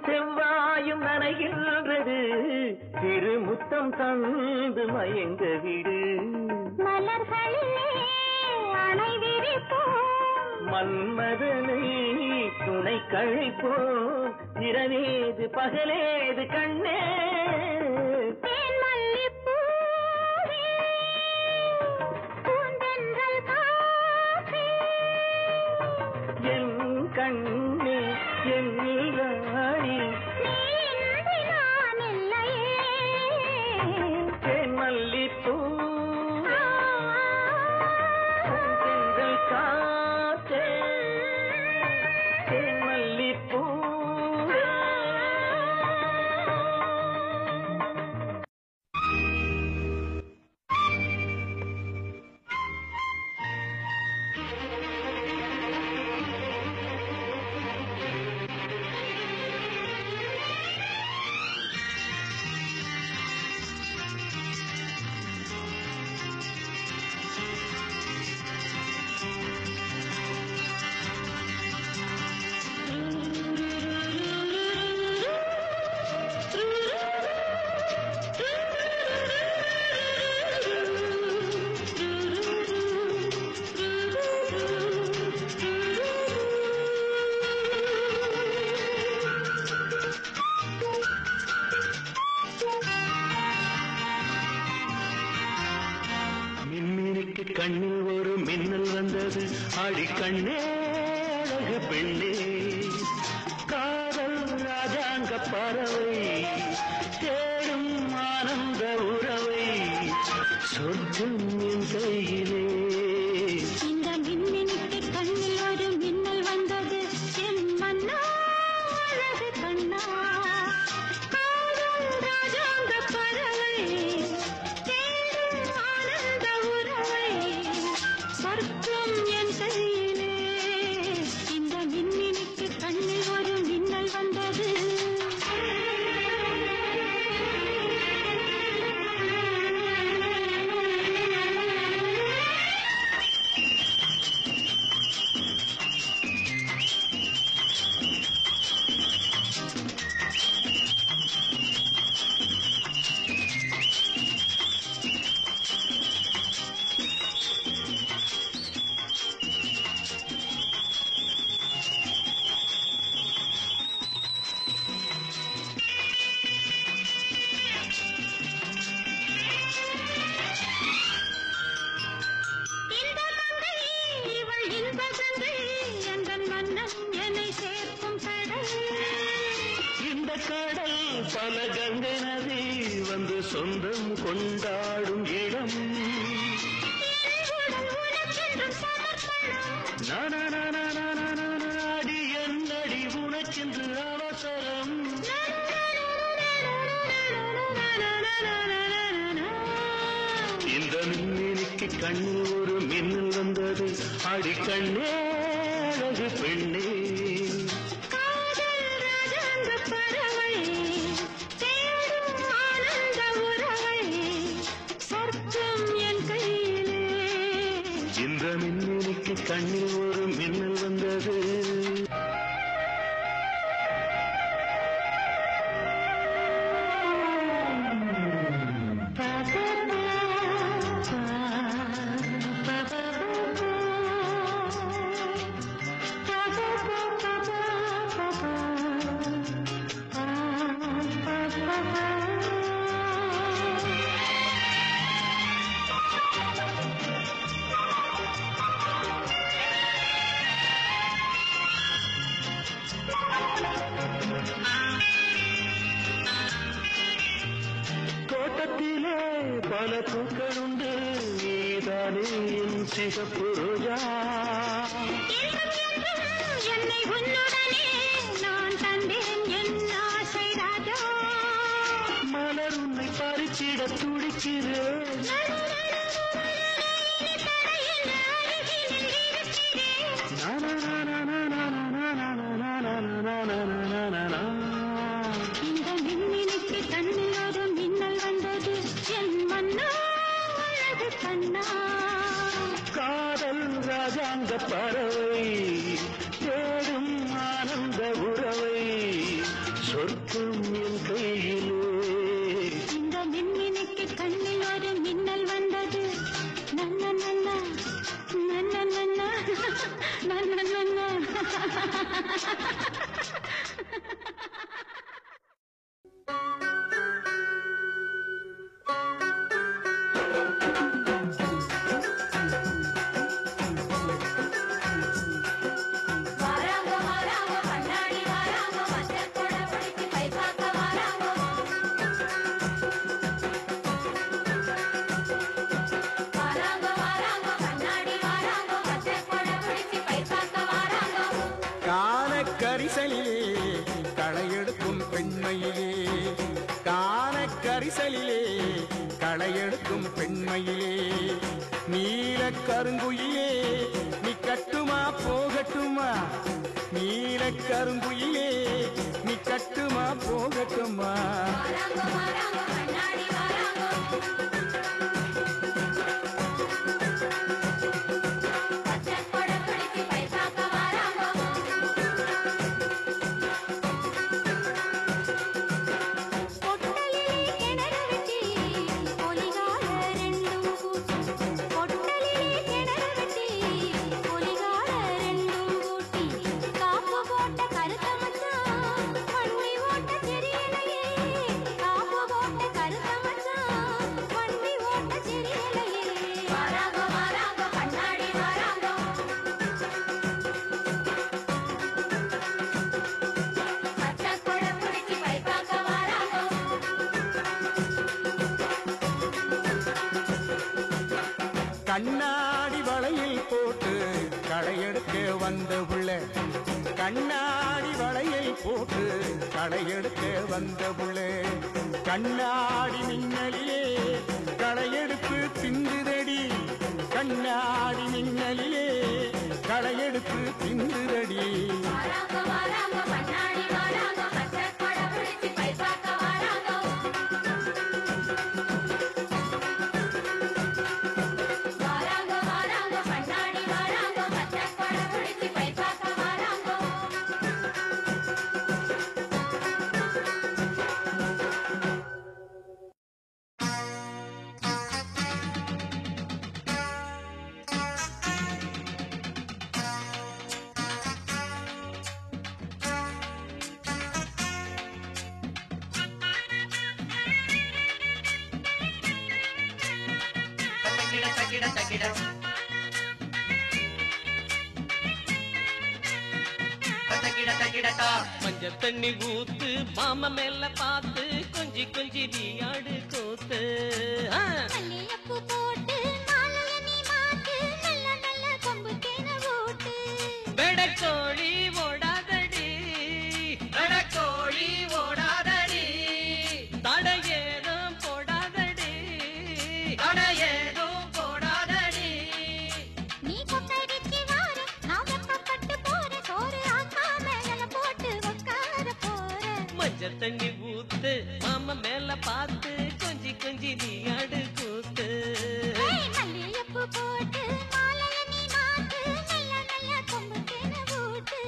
[SPEAKER 1] செவ்வாயும் நனைகின்றது, திருமுத்தம் தந்து மயங்க விடு.
[SPEAKER 2] மலர்களிலே அணை விரிப்போம்,
[SPEAKER 1] மன்மதனை துணை கழிப்போம், இரவேது பகலேது கண்ணே.
[SPEAKER 2] தேன் மல்லிப்பூவே பூந்தென்றல் காற்றே,
[SPEAKER 1] என் கண்ணே என் ராணி
[SPEAKER 2] நீ இன்றி நான் இல்லையே.
[SPEAKER 1] தேன் மல்லிப்பூ பூந்தென்றல் காற்றே, தேன் மல்லிப்பூ. மின்மினிக்கு கண்ணில் ஒரு மின்னல் வந்தது, அடி கண்ணே அழகு பெண்ணே, காதல் ராஜாங்க பறவை தேடும் ஆனந்த உறவை, சொர்க்கம் என் கையிலே.
[SPEAKER 2] இந்த மின்மினிக்கு கண்ணில் ஒரு மின்னல் வந்தது, என் மன்னா அழகு கண்ணா, காதல் ராஜாங்க பறவை தேடும் ஆனந்த உறவை, சொர்க்கம் என் கையிலே. இந்த மின்மினிக்கு கண்ணில் ஒரு மின்னல் வந்தது.
[SPEAKER 1] பல கங்கை நதி வந்து சொந்தம் கொண்டாடும் இடம். நாடி என்னடி உனக்கென்று அவசரம். இந்த மின்னினிக்கு கண்ணில் ஒரு மின்னல் வந்தது, அடி கண்ணே அழகு பெண்ணே.
[SPEAKER 2] பறவை
[SPEAKER 1] தோட்டத்திலே பல பூக்கள் உண்டு, நீதானே என் சிகப்பு ரோஜா.
[SPEAKER 2] என்னை உன்னுடனே நான் தந்தேன் என் ஆசை ராஜா.
[SPEAKER 1] மலர் உன்னை பறிச்சிட துடிக்கிறேன்.
[SPEAKER 2] இந்த மின்னினுக்கு கண்ணில் ஒரு மின்னல் வந்தது என் மன்னா அழகு கண்ணா.
[SPEAKER 1] காதல் ராஜாங்க பறவை தேடும் ஆனந்த உறவை சொர்க்கம் என் கையிலே.
[SPEAKER 2] இந்த மின்னினுக்கு கண்ணில் ஒரு மின்னல் வந்தது நன்ன நன்ன நன்ன நன்ன நன்ன நன்ன.
[SPEAKER 7] கரிசலிலே களையெடுக்கும் பெண்மையிலே, காண கரிசலிலே களையெடுக்கும் பெண்மையிலே, நீல கருங்குயிலே நீ கட்டுமா போகட்டுமா, நீல கருங்குயிலே நீ கட்டுமா போகட்டுமா. கண்ணாடி வளையில் போட்டு களையெடுக்க வந்த புள்ள, கண்ணாடி வளையில் போட்டு களையெடுக்க வந்த புள்ள, கண்ணாடி மின்னலிலே களையெடுப்பு திந்துதடி, கண்ணாடி மின்னலிலே களையெடுப்பு திந்துதடி.
[SPEAKER 8] மஞ்சள் தண்ணி ஊத்து மாமா மேல பார்த்து கொஞ்சி கொஞ்சி நீ ஆடு கோத்து.
[SPEAKER 2] மல்லிகைப்பூ போட்டு மாலைய நீ மாத்து நல்ல நல்ல கொம்பு தேன ஊட்டு.
[SPEAKER 8] வெடக்கோழி ஓடாதடி, வெடக்கோழி ஓடாதடி, தடையேதும் போடாதடி, தடையேதும் போடாதடி.
[SPEAKER 2] நீ கொக்கரிச்சி வார நான் வெப்பப்பட்டு போற சோறு ஆக்காம எல போட்டு உட்கார போற.
[SPEAKER 8] மஞ்சள் தண்ணி ஊத்து மாமா மேல பார்த்து கொஞ்சி கொஞ்சி நீ ஆடு கூத்து.
[SPEAKER 2] மல்லிகைப்பூ போட்டு மாலைய நீ மாத்து நல்ல நல்ல கொம்பு தேன ஊட்டு.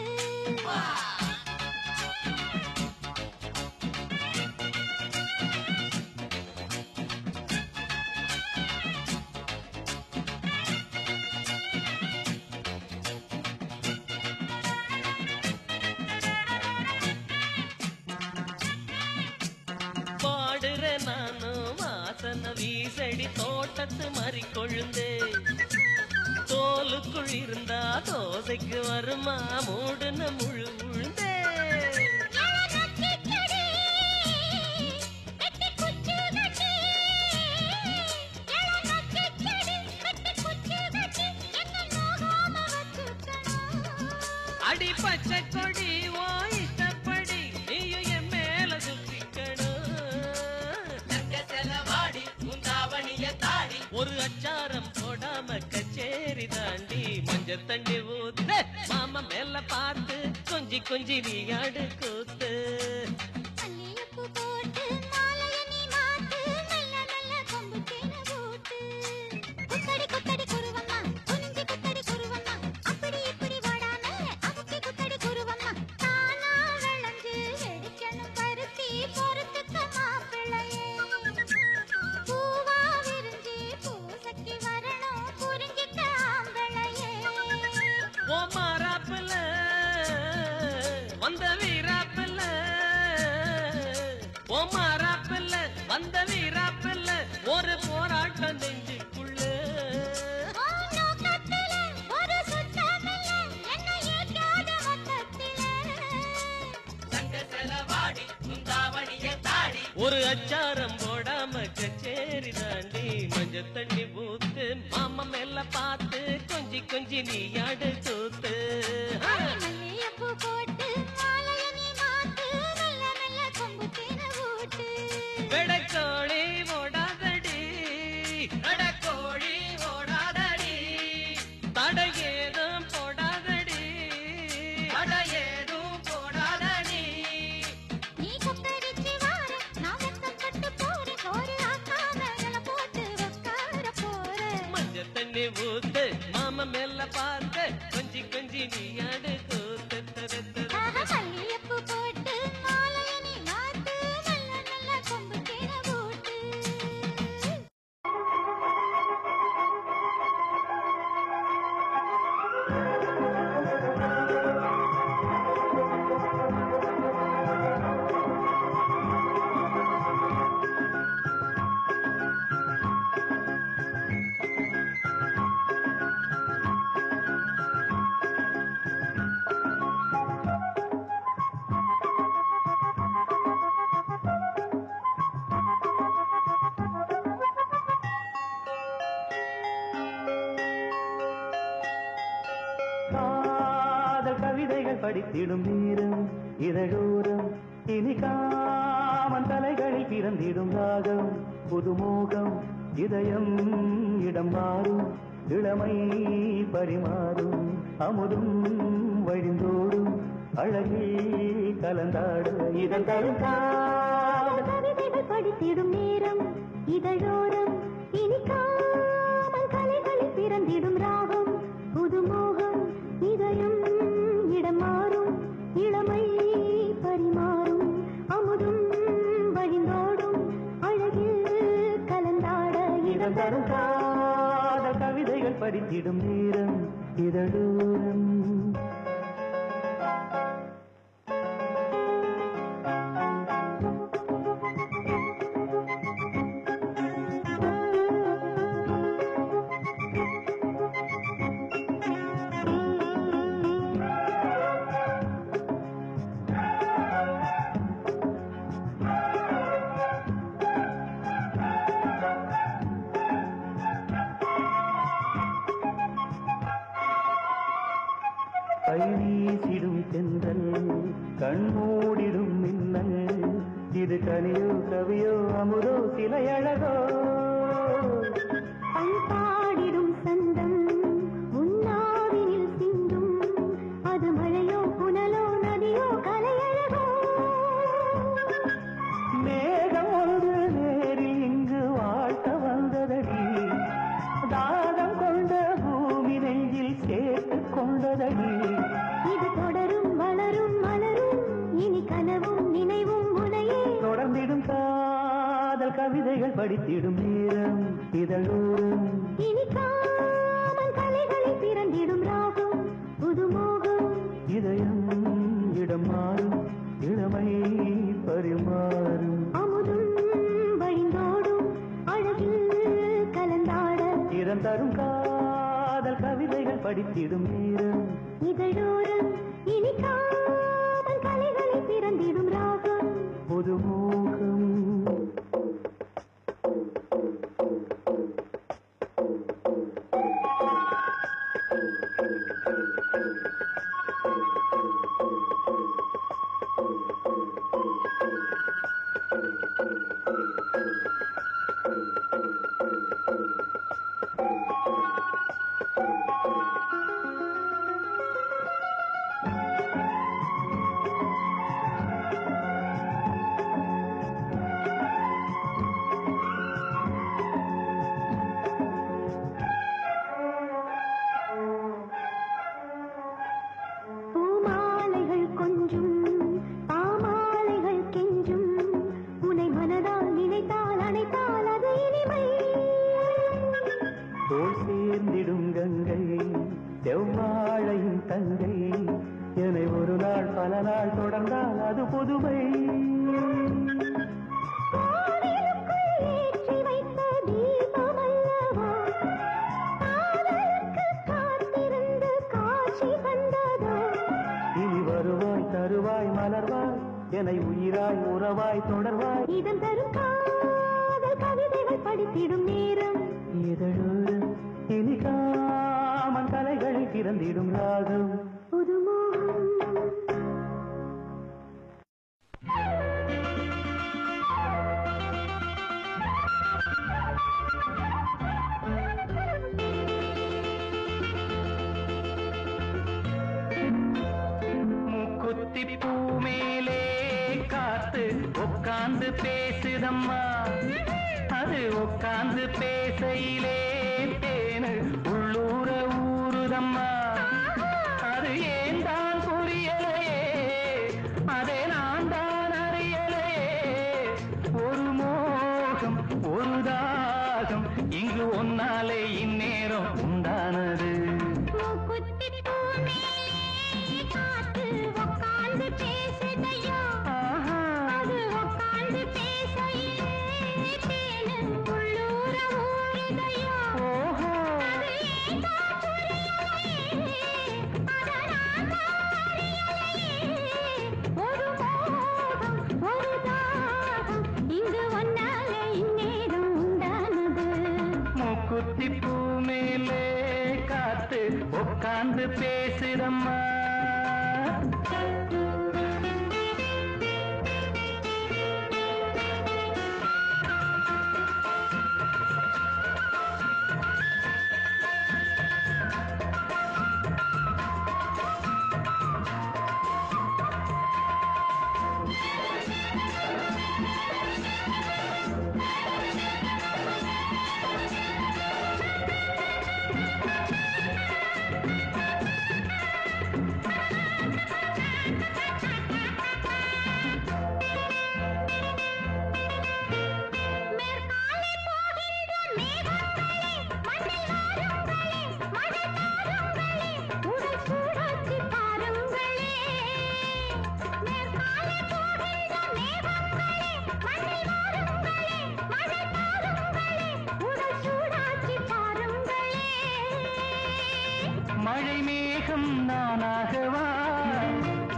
[SPEAKER 8] பாடுற நானும் வாசன வீசடி தோட்டத்து மறி கொழுந்தே, தோலுக்குள் இருந்தா தோசைக்கு வருமா மூடுன முழு உழுந்தே. பச்சை கொடி ஓ இஷ்டப்படி நீயும் என் மேல சுத்திக்கணும் தங்க செலவாடி உந்தாவணிய தாடி ஒரு அச்சாரம் போடாம கச்சேரி தாண்டி மஞ்ச தண்ணி ஊத்து மாமா மேல பார்த்து கொஞ்சி கொஞ்சி நீ ஆடு கூத்து
[SPEAKER 2] மல்லிகைப்பூ போட்டு மாலைய நீ மாத்து நல்ல நல்ல கொம்பு தேன போட்டு குத்தடி குத்தடி குருவம்மா குனிஞ்சி குத்தடி குருவம்மா அப்படி இப்படி ஓடாம அமுக்கி குத்தடி குருவம்மா தானா விளைஞ்சு வெடிக்கணும் பருத்தி பொறுத்துக்க மாப்பிள்ளையே பூவா விரிஞ்சி பூசக்கி வரணும் புரிஞ்சிக்க ஆம்பளையே
[SPEAKER 8] ஓ மாறாப்புல வந்த வீராப்புல ஓ மாறாப்புல வந்த வீராப்புல ஒரு போராட்டம் நெஞ்சுக்குள்ள
[SPEAKER 2] ஓ நோக்கத்தில ஒரு சுத்தமில்ல என்னை ஏற்காத மொத்தத்தில
[SPEAKER 8] தங்க செலவாடி உந்தாவணிய தாடி ஒரு அச்சாரம் போடாம கச்சேரி தாண்டி மஞ்ச தண்ணி ஊத்து மாமா மேல பார்த்து கொஞ்சி கொஞ்சி நீ ஆடு கூத்து
[SPEAKER 2] மல்லிகைப்பூ போட்டு மாலைய நீ மாத்து நல்ல நல்ல கொம்பு தேன ஊட்டு
[SPEAKER 8] வெடக்கோழி ஓடாதடி நடக்கோழி ஓடாதடி தடையேதும் போடாதடி தடையேதும் போடாதடி
[SPEAKER 2] நீ கொக்கரிச்சு வார நான் வெக்கப்பட்டு போறேன் ஒரு ஆக்காம நில போட்டு உட்கார போறேன்
[SPEAKER 8] மஞ்ச தண்ணி ஊத்து மாமா மேல பார்த்து கொஞ்சி கொஞ்சி நீ ஆடு கூத்து
[SPEAKER 2] மல்லிகைப்பூ போட்டு மாலைய நீ மாத்து நல்ல நல்ல கொம்பு தேன ஊட்டு
[SPEAKER 3] காதல் கவிதைகள் படித்திடும் வீரம் இதழோரம் இனி காமன் தலைகளில் பிறந்திடும் ராகம் புதுமோகம் இதயம் இடம் மாறும் இளமை பரிமாறும் அமுதும் வழிந்தோடும் அழகில் கலந்தாட இதன் தருக்காத
[SPEAKER 2] கவிதைகள் படித்திடும் நேரம் இதழோரம் இனி காமல் கலைகளில் பிறந்திடும் ராகம் புதுமோகம் இதயம் இடம் மாறும் இளமை பரிமாறும் அமுதும் வழிந்தோடும் அழகில் கலந்தாட
[SPEAKER 3] இதன் தருக்காத கவிதைகள் படித்திடும் நேரம் இதழோரம் கை வீசிடும் தென்றல் கண்மூடிடும் மின்னல் இது கனியோ கவியோ அமுதோ சிலையழகோ
[SPEAKER 2] பண்பாடிடும் சந்தம் உன்னாவினில் சிந்தும் அது மழையோ புனலோ நதியோ கலையழகோ
[SPEAKER 3] மேகம் ஒன்று நேரில் இங்கு வாழ்த்த வந்ததடி தாகம் கொண்ட பூமி நெஞ்சில் சேர்த்து கொண்டதடி
[SPEAKER 2] இது தொடரும் வளரும் மலரும் இனி கனவும் நினைவும் உனையே
[SPEAKER 3] தொடர்ந்திடும் காதல் கவிதைகள் படித்திடும் நேரம் இதழோரம்
[SPEAKER 2] இனி காமல் கலைகளில் பிறந்திடும் ராகம் புதுமோகம்
[SPEAKER 3] இதயம் இடம் மாறும் இளமை பரிமாறும்
[SPEAKER 2] அமுதும் வழிந்தோடும் அழகில் கலந்தாட
[SPEAKER 3] இடம் தரும் காதல் கவிதைகள் படித்திடும் நேரம்
[SPEAKER 2] இதழோரம் இனி காமல் கலைகளில் பிறந்திடும் ராகம்
[SPEAKER 3] புதுமோகம் தொடர்ந்தால் அது புதுமை.
[SPEAKER 2] ஏற்றி வைத்த தீபமல்லவா காதலுக்கு காத்திருந்து காட்சி தந்ததோ.
[SPEAKER 3] இனி வருவாய் தருவாய் மலர்வாய் என்னை உயிராய் உறவாய் தொடர்வாய்.
[SPEAKER 2] இதம் தரும் காதல் கவிதைகள் படித்திடும் நேரம்
[SPEAKER 3] இதழோடு இனி காமன் கலைகளில் பிறந்திடும் ராகம்.
[SPEAKER 2] புதுமோகம்
[SPEAKER 3] முக்குத்தி பூ மேலே காத்து உட்கார்ந்து பேசுதம்மா. அது உட்கார்ந்து பேசையிலே தேனு உள்ளூர ஊறுதம்மா. அது ஏன் தான் புரியலையே, அதை நான் தான் அறியலையே. ஒரு மோகம் ஒரு தாகம் இங்கு ஒன்னாலே இந்நேரம் உண்டானது.
[SPEAKER 2] மூக்குத்தி பூ மேலே காத்து உட்கார்ந்து பேசுதையோ. அது உட்கார்ந்து பேசையிலே தேனு உள்ளூர ஊறுதையோ. அது ஏன் தான் புரியலையே, அதை நான் தான் அறியலையே. ஒரு மோகம் ஒரு தாகம் இங்கு ஒன்னாலே இந்நேரம் உண்டானது.
[SPEAKER 3] மூக்குத்தி பூ மேலே காத்து உட்கார்ந்து பேசுதம்மா.
[SPEAKER 2] மேற்காலே போகின்ற மேகங்களே மண்ணில் வாருங்களே, மழை தாருங்களே, உடல் சூடாக்கி பாருங்களே. மேற்காலே போகின்ற மேகங்களே மண்ணில் வாருங்களே, மழை தாருங்களே, உடல் சூடாக்கி பாருங்களே.
[SPEAKER 3] மழை மேகம் நானாகவா,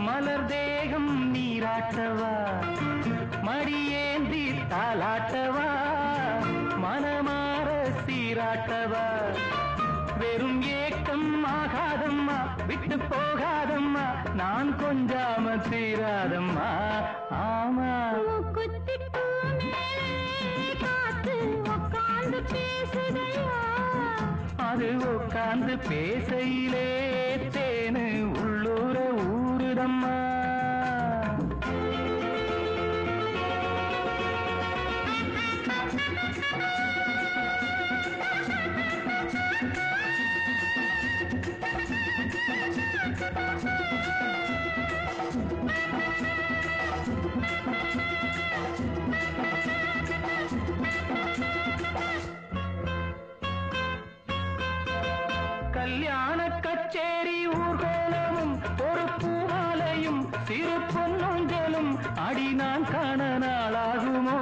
[SPEAKER 3] மலர் தேகம் நீராட்டவா, மடியேந்தி தாலாட்டவா, மனமாற சீராட்டவா. வெறும் ஏக்கம் ஆகாதம்மா, விட்டு போகாதம்மா, நான் கொஞ்சாம தீராதம்மா. ஆமா
[SPEAKER 2] மூக்குத்தி பூ மேலே காத்து உட்கார்ந்து பேசுதையா.
[SPEAKER 3] அது உட்கார்ந்து பேசையிலே தேனு உள்ளூர ஊறுதம்மா. கல்யாண கச்சேரி ஊர்கோலமும் ஒரு பூமாலையும் சிறு பொன்னொஞ்சலும் அடி நான் காண நாளாகுமோ.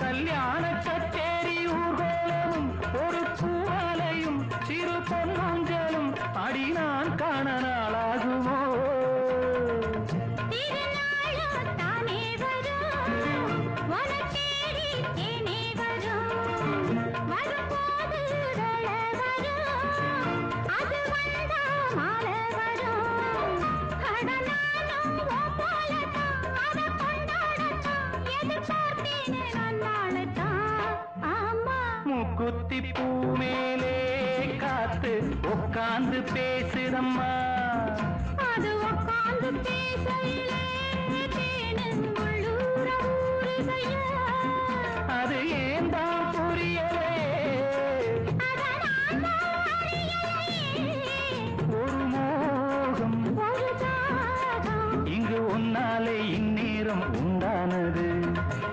[SPEAKER 3] கல்யாண கச்சேரி ஊர்கோலமும் ஒரு பூமாலையும் சிறு பொன்னொஞ்சலும் அடி நான் காண நாளாகுமோ.
[SPEAKER 2] திருநாளோ தானே வரும், உனத் தேடி தேனே வரும். வரும்போது வேளை வரும், அது வந்தா மாலை வரும். கடனாலும் உன் போலத்தான், அதை கொண்டாடத்தான் எதிர்பார்த்தேனே நான் நாளைத்தான். ஆமா
[SPEAKER 3] மூக்குத்தி பூ மேலே காத்து உட்கார்ந்து பேசுதம்மா.
[SPEAKER 2] அது உட்கார்ந்து பேசையிலே தேனு உள்ளூர ஊறுதையா.
[SPEAKER 3] அது ஏன் தான் புரியலே,
[SPEAKER 2] அதை நான் தான் அறியலையே.
[SPEAKER 3] ஒரு மோகம்
[SPEAKER 2] ஒரு தாகம்
[SPEAKER 3] இங்கு ஒன்னாலே இந்நேரம் உண்டானது.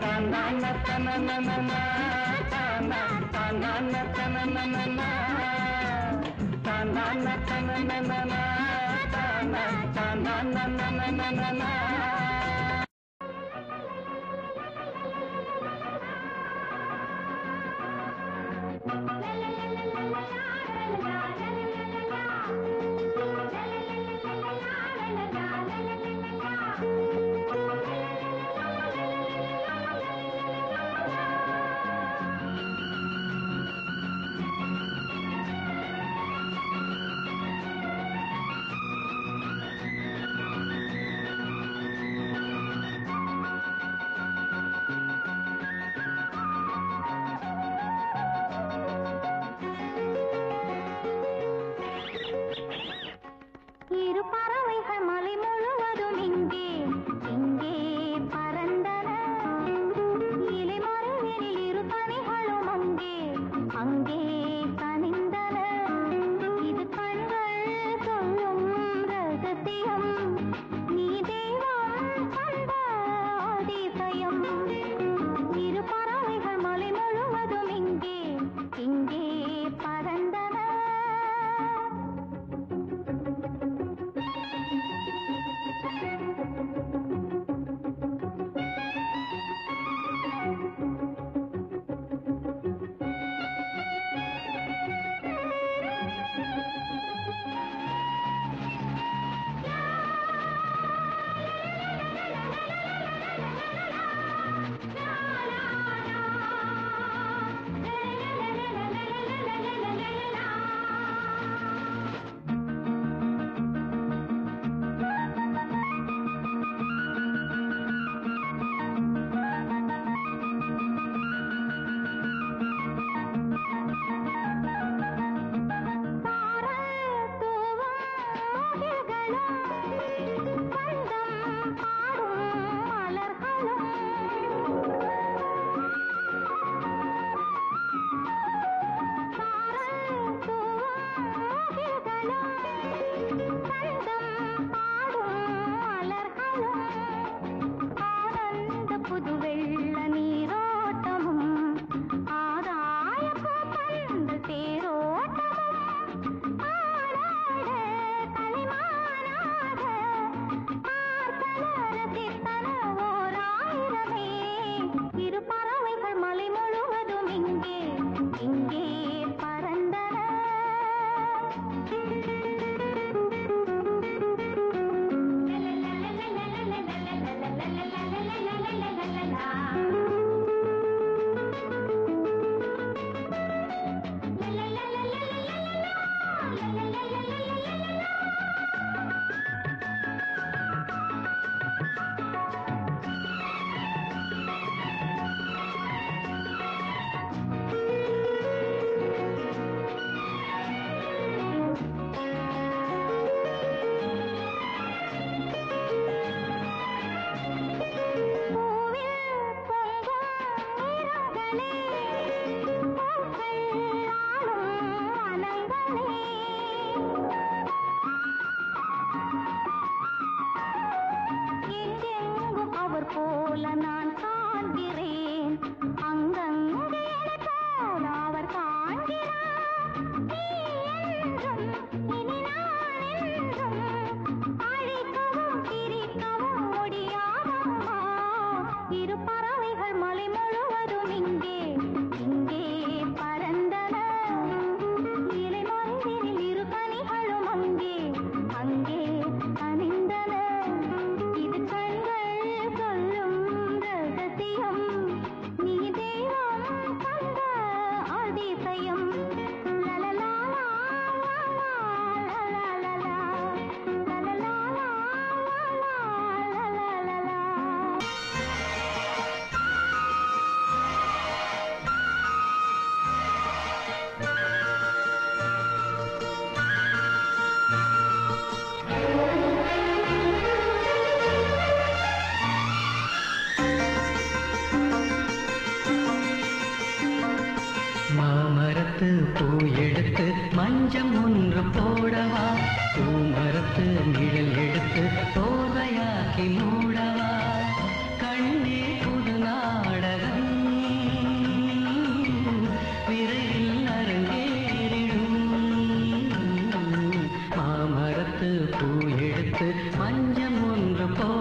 [SPEAKER 3] தானான தனனனனா, தானா தானான தனனனனா, தானான தனனனனா, தானா தானான
[SPEAKER 9] மஞ்சம் ஒன்று போடவா, பூமரத்து நிழல் எடுத்து போதையாக்கி மூடவா, கண்ணே புது நாடகம் விரைவில் அரங்கேறிடும். மாமரத்து பூ எடுத்து மஞ்சம் ஒன்று போ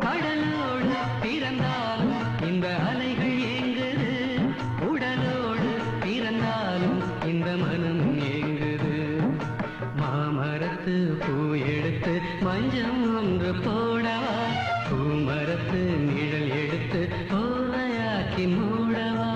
[SPEAKER 9] கடலோடு பிறந்தாலும் இந்த அலைகள் ஏங்குது, உடலோடு பிறந்தாலும் இந்த மனம் ஏங்குது. மாமரத்து பூ எடுத்து மஞ்சம் ஒன்று போடவா, பூமரத்து நிழல் எடுத்து போதையாக்கி மூடவா.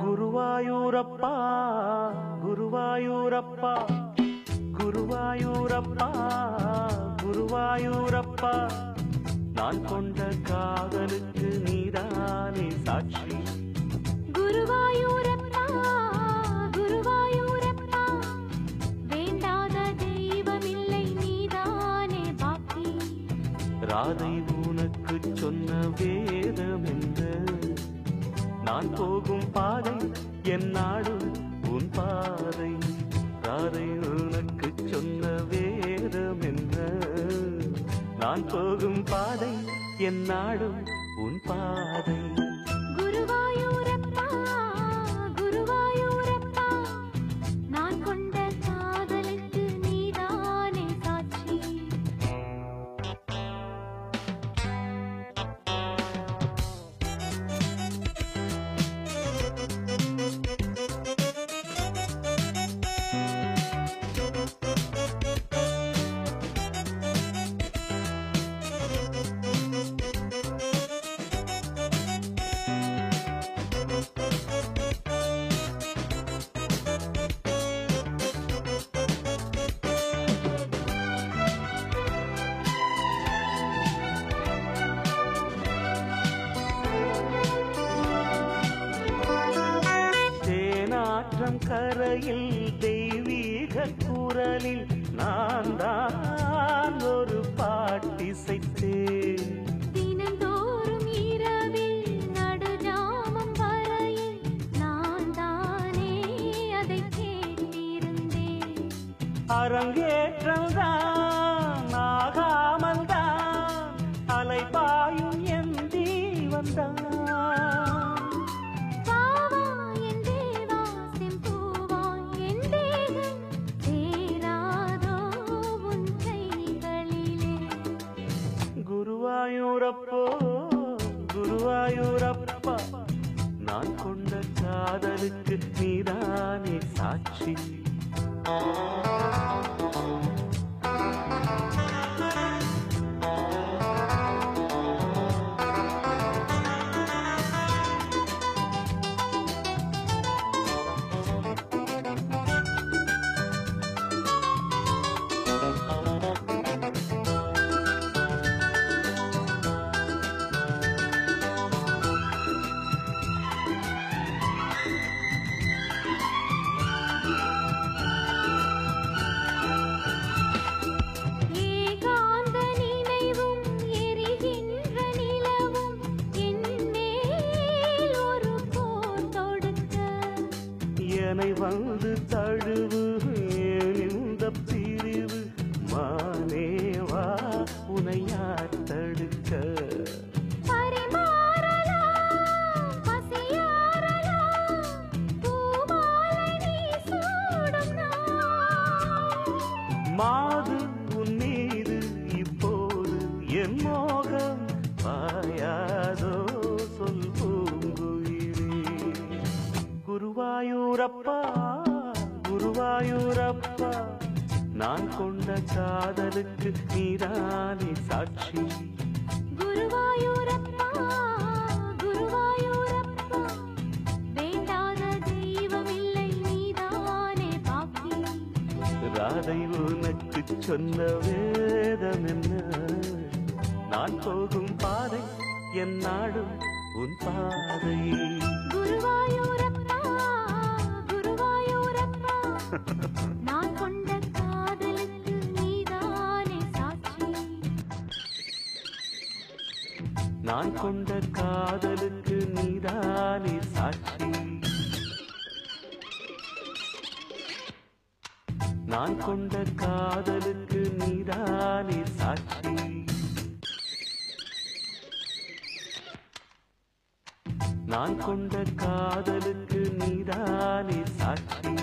[SPEAKER 1] குருவாயூரப்பா குருவாயூரப்பா குருவாயூரப்பா குருவாயூரப்பா நான் கொண்ட காதலுக்கு நீதானே சாட்சி.
[SPEAKER 2] குருவாயூரப்பா குருவாயூரப்பா வேண்டாத தெய்வமில்லை நீதானே பாக்கி.
[SPEAKER 1] ராதை உனக்கு சொன்ன வேதம் என்ன, நான் போகும் பாதை என் நாடு உன் பாதை. ராதை உனக்கு சொன்ன வேதம் என்ன, நான் போகும் பாதை என் நாடு உன் பாதை.
[SPEAKER 2] குருவாயூரப்பா குருவாயூரப்பா நான் கொண்ட காதலுக்கு நீதானே சாட்சி.
[SPEAKER 1] கரையில் தெய்வீக குரலில் நான் தான் ஒரு பாட்டிசைத்தேன்.
[SPEAKER 2] தினந்தோறும் இரவில் நடுஜாமம் வரையில் நான் தானே அதை கேட்டிருந்தேன்.
[SPEAKER 1] அரங்கேற்றம் தான் ஆகாமல் தான் அலைபாயும் என் தீவந்தான். குருவாயூரப்போ குருவாயூரப்பா நான் கொண்ட காதலுக்கு நீதானே சாட்சி வந்து தழுவு இந்த பிரிவு மானேவா உனையார் தடுக்க மாது உன் மீது இப்போது என் மோகம் பாயாதோ சொல் பூங்குயிலே குருவாயூரப்பா குருவாயூரப்பா நான் கொண்ட காதலுக்கு நீதானே சாட்சி
[SPEAKER 2] குருவாயூரப்பா குருவாயூரப்பா வேண்டாத தெய்வம் இல்லை நீதானே பாக்கி
[SPEAKER 1] ராதை உனக்கு சொன்ன வேதம் என்ன நான் போகும் பாதை என் நாடும் உன் பாதை
[SPEAKER 2] குருவாயூரப்பா குருவாயூரப்பா நான் கொண்ட காதலுக்கு நீதானே சாட்சி
[SPEAKER 1] நான் கொண்ட காதலுக்கு நீதானே சாட்சி நான் கொண்ட காதலுக்கு நீதானே சாட்சி நான் கொண்ட காதலுக்கு நீதானே சாட்சி